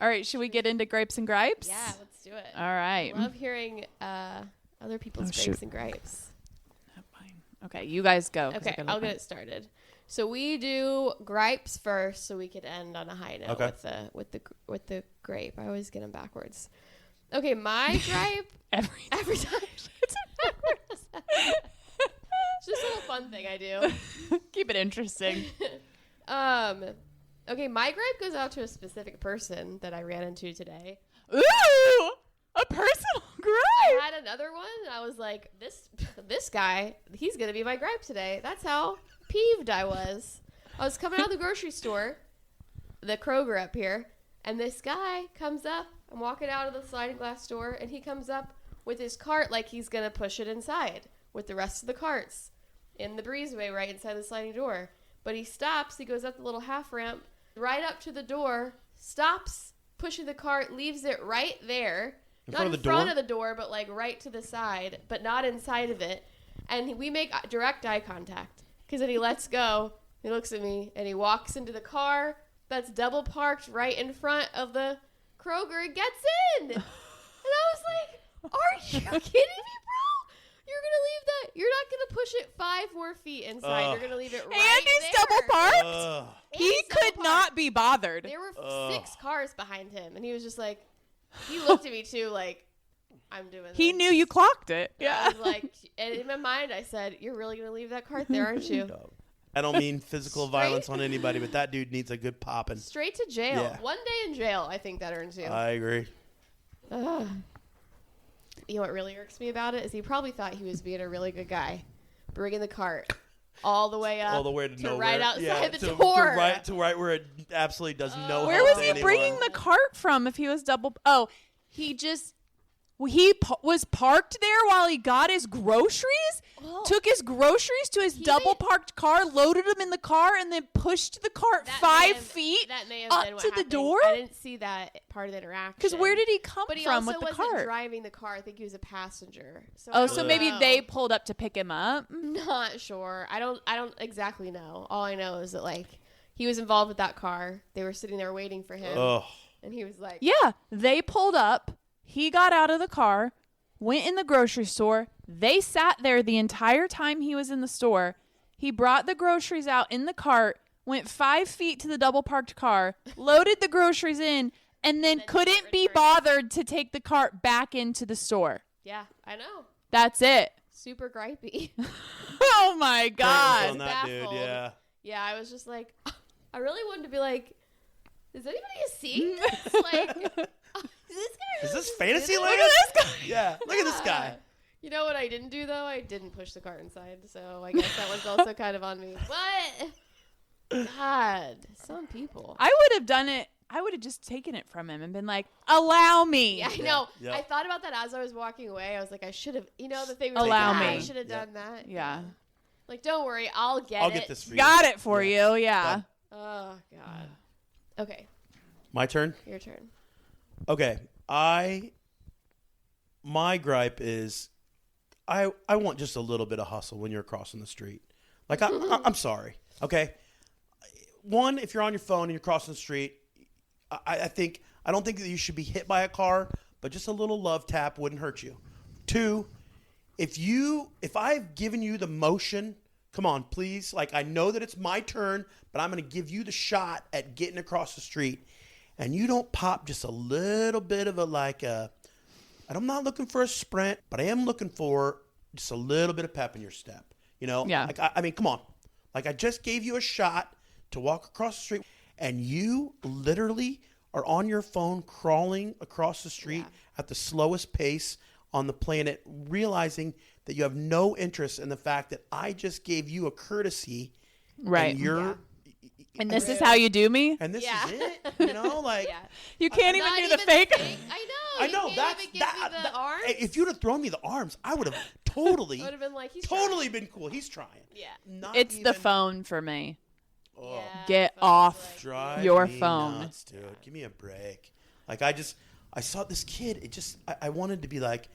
All right. Should we get into gripes and gripes?
Yeah, let's do it.
All right.
Love hearing other people's
Oh,
gripes
shoot.
and gripes.
Fine. Okay. You guys go. 'cause I
Okay,
gotta
I'll
look
get
my-
it started. So we do gripes first, so we could end on a high note
Okay.
with the grape. I always get them backwards. Okay, my gripe every time. It's backwards. It's just a little fun thing I do.
Keep it interesting.
Okay, my gripe goes out to a specific person that I ran into today.
Ooh, a personal
I
gripe.
had another one, and I was like, this guy, he's gonna be my gripe today. That's how peeved I was. I was coming out of the grocery store, the Kroger up here, and this guy comes up. I'm walking out of the sliding glass door, and he comes up with his cart like he's gonna push it inside with the rest of the carts in the breezeway right inside the sliding door. But he stops. He goes up the little half ramp right up to the door, stops pushing the cart, leaves it right there.
In
Not
front of
in
the
front
door?
of the door, but like right to the side, but not inside of it. And we make direct eye contact because then he lets go. He looks at me and he walks into the car that's double parked right in front of the Kroger and gets in. And I was like, "Are you kidding me, bro? You're gonna leave that? You're not gonna push it 5 more feet inside.
Ugh.
You're gonna leave it right
And he's
there."
double parked.
Ugh.
And
He
he's double
could
parked.
not be bothered.
There were
Ugh.
6 cars behind him, and he was just like, he looked at me too, like, I'm doing this.
He knew you clocked it.
I
Yeah.
was like, and in my mind, I said, "You're really gonna leave that cart there, aren't you?"
I don't mean physical violence on anybody, but that dude needs a good popping.
Straight to jail.
Yeah.
1 day in jail. I think that earns you.
I agree.
Ugh. you know what really irks me about it is he probably thought he was being a really good guy, bringing the cart all the way up,
all the way to nowhere,
right outside the door,
to right where it absolutely does no.
Where was he bringing the cart from? If he was he was parked there while he got his groceries, took his groceries to his double parked car, loaded them in the car, and then pushed the cart 5 feet up to the door?
I didn't see that part of the interaction.
Because where did he come from with the cart?
But he also wasn't driving the car. I think he was a passenger.
So maybe they pulled up to pick him up?
Not sure. I don't exactly know. All I know is that, like, he was involved with that car. They were sitting there waiting for him. And he was like...
Yeah, they pulled up. He got out of the car, went in the grocery store. They sat there the entire time he was in the store. He brought the groceries out in the cart, went 5 feet to the double parked car, loaded the groceries in, and then couldn't be bothered to take the cart back into the store.
Yeah, I know.
That's it.
Super gripey.
Oh my God.
On that dude, yeah.
Yeah, I was just like, I really wanted to be like, does anybody see this? Like...
Is this fantasy land?
Look at this guy.
Yeah, look at this guy.
You know what I didn't do, though? I didn't push the cart inside, so I guess that one's also kind of on me. But, God, some people.
I would have done it. I would have just taken it from him and been like, allow me.
Yeah, I know.
Yep.
I thought about that as I was walking away. I was like, I should have, the thing was
allow
like,
me.
I should have done that.
Yeah.
Like, don't worry, I'll get
this for you.
Got it for you, yeah.
Oh, God. Okay.
My turn?
Your turn.
Okay. My gripe is I want just a little bit of hustle when you're crossing the street. Like, I'm sorry. Okay. One, if you're on your phone and you're crossing the street, I don't think that you should be hit by a car, but just a little love tap wouldn't hurt you. Two, if I've given you the motion, come on, please. Like, I know that it's my turn, but I'm going to give you the shot at getting across the street. And you don't pop just a little bit of I'm not looking for a sprint, but I am looking for just a little bit of pep in your step. You know?
Yeah.
Like, I mean, come on. Like, I just gave you a shot to walk across the street, and you literally are on your phone crawling across the street at the slowest pace on the planet, realizing that you have no interest in the fact that I just gave you a courtesy.
Right.
And you're...
Yeah. And this is how you do me?
And this is it? You know, like...
You can't even do the fake.
I know.
That's
the arms.
If you'd have thrown me the arms, I would have totally...
would have been like, he's
totally been cool. He's trying.
Yeah.
It's the phone for me.
Oh.
Yeah,
Get off
Drive
your
me
phone.
Nuts, dude. Give me a break. Like, I saw this kid. I wanted to be like...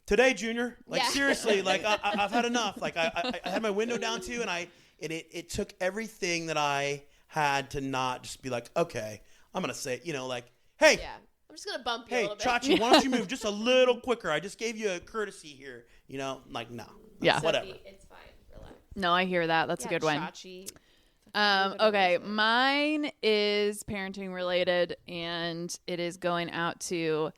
Today, Junior. Like, seriously. Like, I've had enough. Like, I had my window down too, and it took everything that I had to not just be like, okay, I'm going to say, like, hey.
Yeah. I'm just going to bump you a
Hey,
little bit.
Chachi, why don't you move just a little quicker? I just gave you a courtesy here. Like, no.
Yeah.
Whatever.
It's fine. Relax.
No, I hear that. That's a good one.
Chachi.
Okay, mine is parenting related, and it is going out to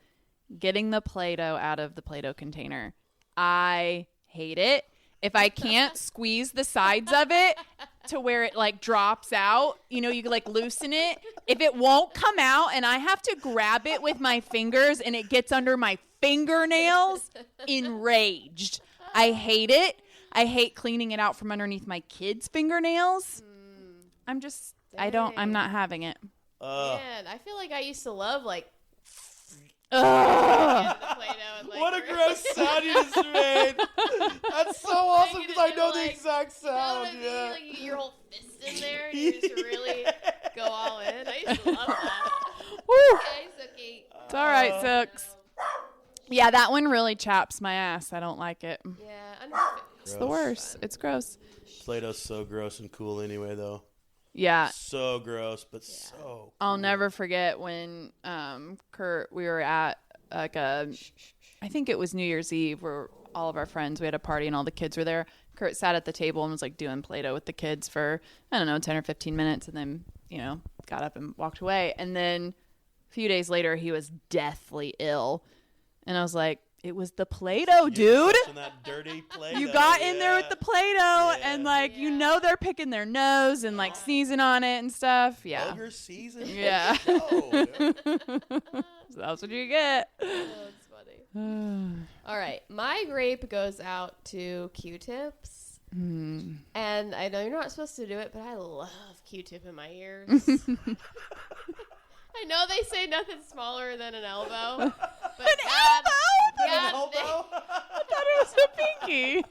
getting the Play-Doh out of the Play-Doh container. I hate it. If I can't squeeze the sides of it to where it like drops out, you like loosen it. If it won't come out and I have to grab it with my fingers and it gets under my fingernails, enraged. I hate it. I hate cleaning it out from underneath my kids' fingernails. I'm not having it.
Man, I feel like I used to love like
Ugh.
What a gross sound you just made. That's so awesome because I know the exact sound.
You know what I mean? Like you get your whole fist in there and you just really go all in. I used to love that.
Woo.
Okay.
It's all right, Sooks. Yeah, that one really chaps my ass. I don't like it.
Yeah,
It's the worst. It's gross.
Play-Doh's so gross and cool anyway, though.
Yeah.
So gross, but so cool.
I'll never forget when Kurt, we were at like I think it was New Year's Eve where all of our friends, we had a party and all the kids were there. Kurt sat at the table and was like doing Play-Doh with the kids for, 10 or 15 minutes and then, got up and walked away. And then a few days later, he was deathly ill. And I was like, it was the Play-Doh, dude.
That dirty Play-Doh.
You got in there with the Play-Doh and they're picking their nose and like sneezing on it and stuff. Yeah.
Booger season.
Yeah.
So
that's what you get.
Oh, that's funny. All right. My grape goes out to Q-tips. And I know you're not supposed to do it, but I love Q-tip in my ears. I know they say nothing smaller than an elbow. But
An elbow?
I thought it was a pinky.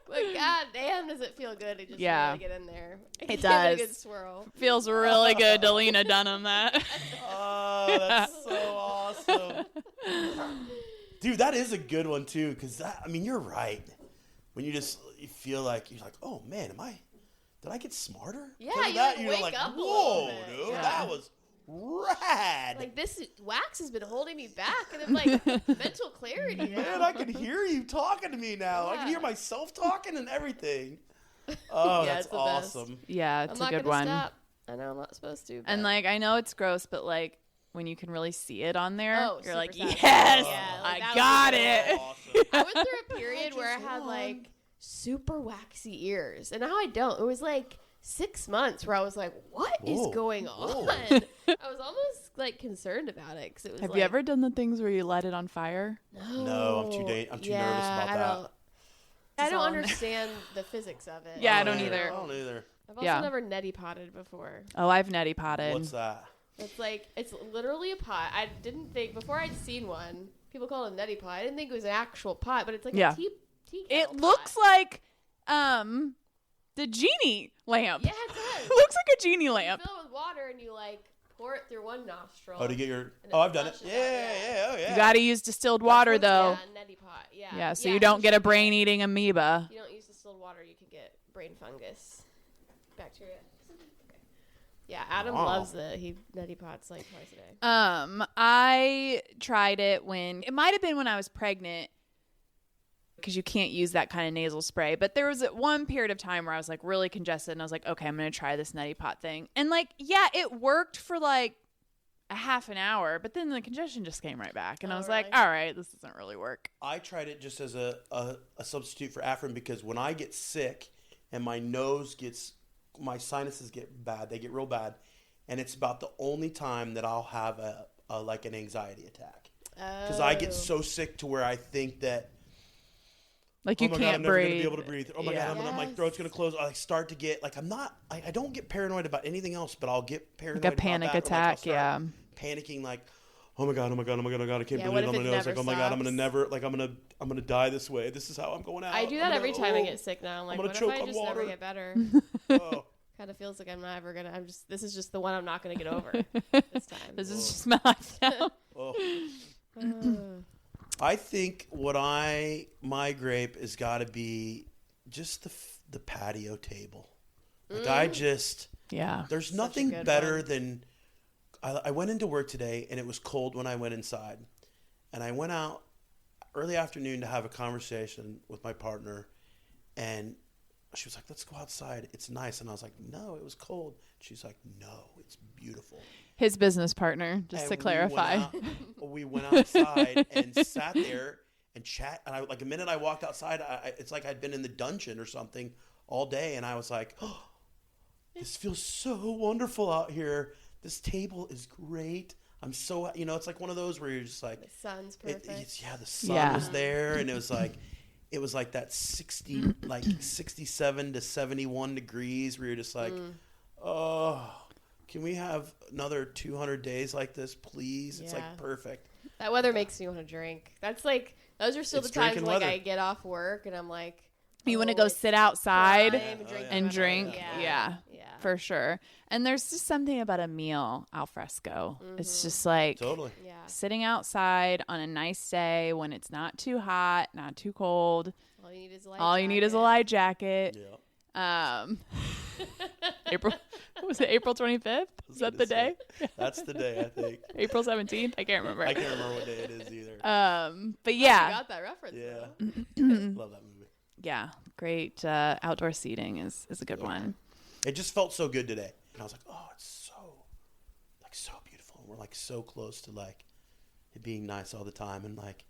But god damn, does it feel good to just really get in there.
It
Give
does.
It a good swirl.
Feels really good to Lena Dunham that.
Oh, that's so awesome. Dude, that is a good one too, because I mean, you're right. When you feel like, you're like, oh man, did I get smarter?
Yeah,
Because of
you
that,
like,
you're
wake
like,
up a
whoa,
little bit.
dude,
Yeah.
that was rad.
Like, this wax has been holding me back, and I'm like, mental clarity now.
Man, I can hear you talking to me now. I can hear myself talking and everything. Oh,
Yeah,
that's
it's the best.
awesome.
Yeah, it's
I'm
a
not
good
gonna
one.
stop. I know I'm not supposed to.
And
but-
like, I know it's gross, but like, when you can really see it on there,
Oh,
you're
super
like,
satisfying.
yes,
Yeah, like,
I
that
got
was
it.
Awesome.
I went through a period where I had like super waxy ears, and now I don't. It was like 6 months where I was like, "What is
Whoa.
going
Whoa.
on?" I was almost like concerned about it because it was.
Have
like,
you ever done the things where you light it on fire?
No, I'm too nervous about that.
I don't
all in there.
understand the physics of it.
Yeah, I don't either.
I don't either.
I've also
Yeah.
never neti potted before.
Oh, I've neti potted.
What's that?
It's like, it's literally a pot. I didn't think, before I'd seen one, people call it a neti pot. I didn't think it was an actual pot, but it's like
Yeah.
a tea
It
kettle
looks
pot.
like the genie lamp.
Yeah, it does.
It looks like a genie
You
lamp.
fill it with water and you like pour it through one nostril.
Oh, to get your...
And
Oh,
it
I've done it.
flushes
Yeah,
out,
oh, yeah.
You got to use distilled water though.
Yeah, neti pot. Yeah.
Yeah, so you don't get a
should
brain-eating amoeba.
If you don't use distilled water, you can get brain fungus, bacteria. Okay. Yeah, Adam
Oh.
loves it. He neti pots like twice a day.
I tried it it might have been when I was pregnant, because you can't use that kind of nasal spray. But there was one period of time where I was like really congested, and I was like, okay, I'm going to try this neti pot thing. And like, yeah, it worked for like a half an hour, but then the congestion just came right back. And I was like,
really?
all right, this doesn't really work.
I tried it just as a substitute for Afrin, because when I get sick and my sinuses get bad, they get real bad, and it's about the only time that I'll have like an anxiety attack, because I get so sick to where I think that,
Like you
oh my
can't
God, I'm never
breathe.
gonna be able to breathe. Oh my
Yeah.
God, my throat's gonna close. I start to get like, I don't get paranoid about anything else, but I'll get paranoid
Like a
about
panic
that, or, like, I'll
attack,
start
yeah.
Panicking like, oh my God, I can't
Yeah,
believe
what
I'm
if
gonna
it
do this.
never
Like, oh my God, I'm
stops?
gonna never, like, I'm gonna die this way. This is how I'm going out.
I do that every time I get sick now. I'm like,
gonna
what if
choke
I
on
just never
water.
get better?
Oh.
Kind of feels like I'm not ever gonna. This is just the one I'm not gonna get over this time.
This is just my life now.
Oh. I think my grape has got to be just the patio table. Like
Yeah.
there's
a
nothing
good
better
one.
than, I went into work today and it was cold when I went inside, and I went out early afternoon to have a conversation with my partner, and she was like, let's go outside. It's nice. And I was like, no, it was cold. She's like, no, it's beautiful.
His business partner, just to clarify.
We went outside and sat there and chat. And the minute I walked outside, it's like I'd been in the dungeon or something all day. And I was like, oh, this feels so wonderful out here. This table is great. I'm so, it's like one of those where you're just like,
The sun's perfect.
the sun was there. And it was like that 67 to 71 degrees where you're just like, oh, can we have another 200 days like this, please? It's
Yeah.
like perfect.
That weather makes me want to drink. That's like, those are still
It's
the times
drinking
like
weather.
I get off work and I'm like,
You want to
oh,
go
it's
sit outside
time
and
whatever.
drink.
Yeah.
Yeah,
Yeah.
for sure. And there's just something about a meal al fresco. It's just like
Totally.
Yeah.
sitting outside on a nice day when it's not too hot, not too cold.
All you need is a light
All you need is a
jacket.
light jacket.
Yeah.
April, what was it? April 25th? Is that the day?
That's the day, I think.
April 17th? I can't remember.
I can't remember what day it is either.
But
You
yeah,
got that reference.
Yeah.
though.
Love that movie.
yeah, great outdoor seating is a good one.
It just felt so good today. And I was like, oh, it's so beautiful. And we're like so close to like it being nice all the time, and like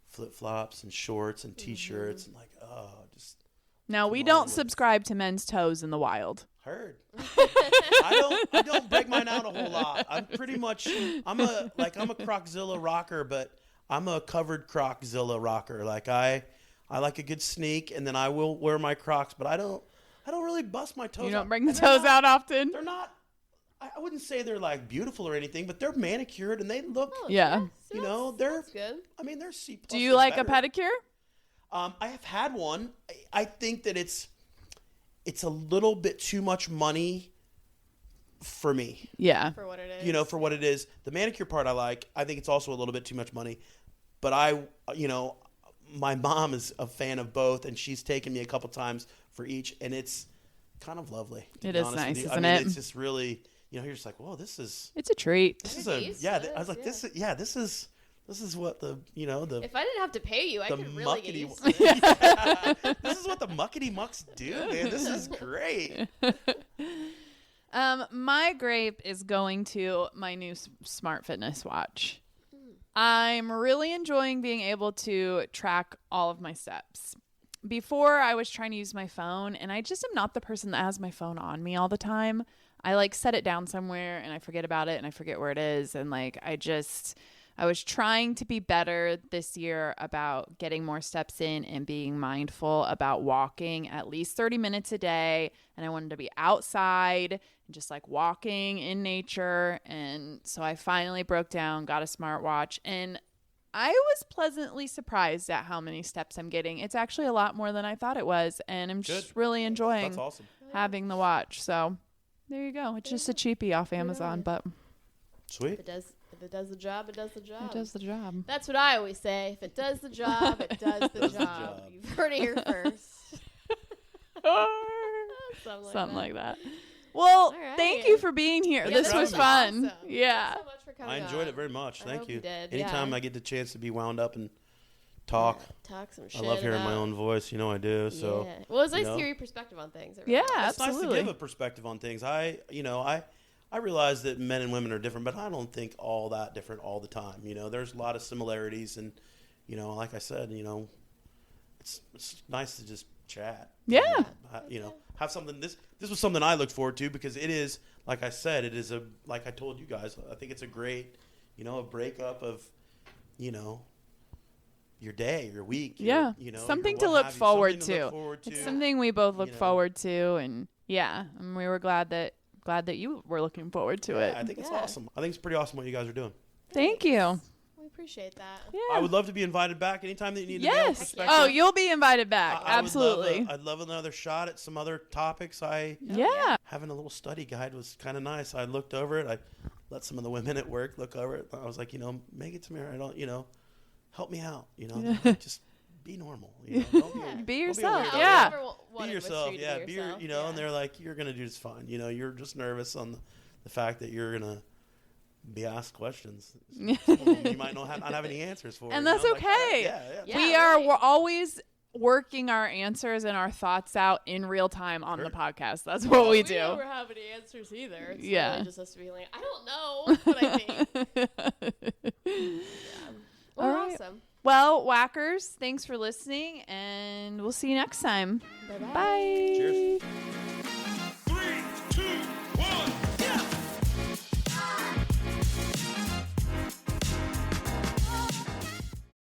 flip-flops and shorts and t-shirts and like, oh, just
Now we
Come
don't
on, Liz.
subscribe to men's toes in the wild.
heard. I don't break mine out a whole lot. I'm pretty much I'm a Croczilla rocker, but I'm a covered Croczilla rocker. Like I like a good sneak, and then I will wear my Crocs, but I don't really bust my toes.
You don't bring the toes out often?
They're not. I wouldn't say they're like beautiful or anything, but they're manicured and they look.
Yeah.
So
You know, they're
that's good.
I mean, they're C+.
Do you like
better.
a pedicure?
I have had one. I think that it's a little bit too much money for me.
Yeah.
For what it is.
You know, for what it is. The manicure part I like. I think it's also a little bit too much money. But my mom is a fan of both, and she's taken me a couple times for each, and it's kind of lovely.
It is nice,
isn't
I mean,
It's just really, you're just like, whoa, this is.
It's a treat.
This is
It
I was like, this is what the
If I didn't have to pay you, I
the
could really get
muckety.
used to it.
Yeah. This is what the muckety mucks do, man. This is great.
My grape is going to my new Smart Fitness watch. I'm really enjoying being able to track all of my steps. Before, I was trying to use my phone, and I just am not the person that has my phone on me all the time. I like set it down somewhere, and I forget about it, and I forget where it is, and like I was trying to be better this year about getting more steps in and being mindful about walking at least 30 minutes a day. And I wanted to be outside and just like walking in nature. And so I finally broke down, got a smartwatch, and I was pleasantly surprised at how many steps I'm getting. It's actually a lot more than I thought it was. And I'm just really enjoying
That's awesome.
having the watch. So there you go. It's just a cheapie off Amazon, but
Sweet.
If it does the job, it does the job.
it does the job.
That's what I always say. If it does the job, it does the job. You've heard it here first.
Something like that. Well,
All right.
thank you for being here.
Yeah,
this
this
was
was
fun.
awesome.
Yeah.
Thanks so much for coming
I enjoyed
on.
it very much.
I
Thank
hope
you.
you did,
Anytime
yeah.
I get the chance to be wound up and talk,
Talk some shit.
I love hearing my
about-
own voice. You know I do. So
yeah. Well, it's nice
you know.
to hear your perspective on things. It
Yeah,
really is.
it's nice to
absolutely.
give a perspective on things. I realize that men and women are different, but I don't think all that different all the time. You know, there's a lot of similarities, and like I said, it's nice to just chat.
Yeah.
Have something. This was something I looked forward to because it is, like I said, it is like I told you guys. I think it's a great, a breakup of, your day, your week.
Yeah. Something to look forward to. It's something we both look forward to, and and we were glad that you were looking forward to it.
I think it's awesome. I think it's pretty awesome what you guys are doing.
Thank you.
We appreciate that.
Yeah.
I would love to be invited back anytime that you need a male
Yes.
perspective.
Oh, you'll be invited back.
I would
Absolutely.
I'd love another shot at some other topics.
Yeah.
Having a little study guide was kind of nice. I looked over it. I let some of the women at work look over it. I was like, make it to me. I don't, help me out. Just be normal. Don't
Be
don't
yourself.
a weirdo.
Yeah.
Be yourself. Yeah. Be and they're like, you're gonna do just fine. You're just nervous on the fact that you're gonna be asked questions. Some of them you might not have any answers for.
And that's okay.
Yeah,
we're always working our answers and our thoughts out in real time on the podcast. That's what we do.
We never have any answers either. It's
Yeah.
really just us being like, I don't know what I think. Well,
All right.
awesome.
Well, Whackers, thanks for listening, and we'll see you next time.
Bye-bye.
Bye.
Cheers.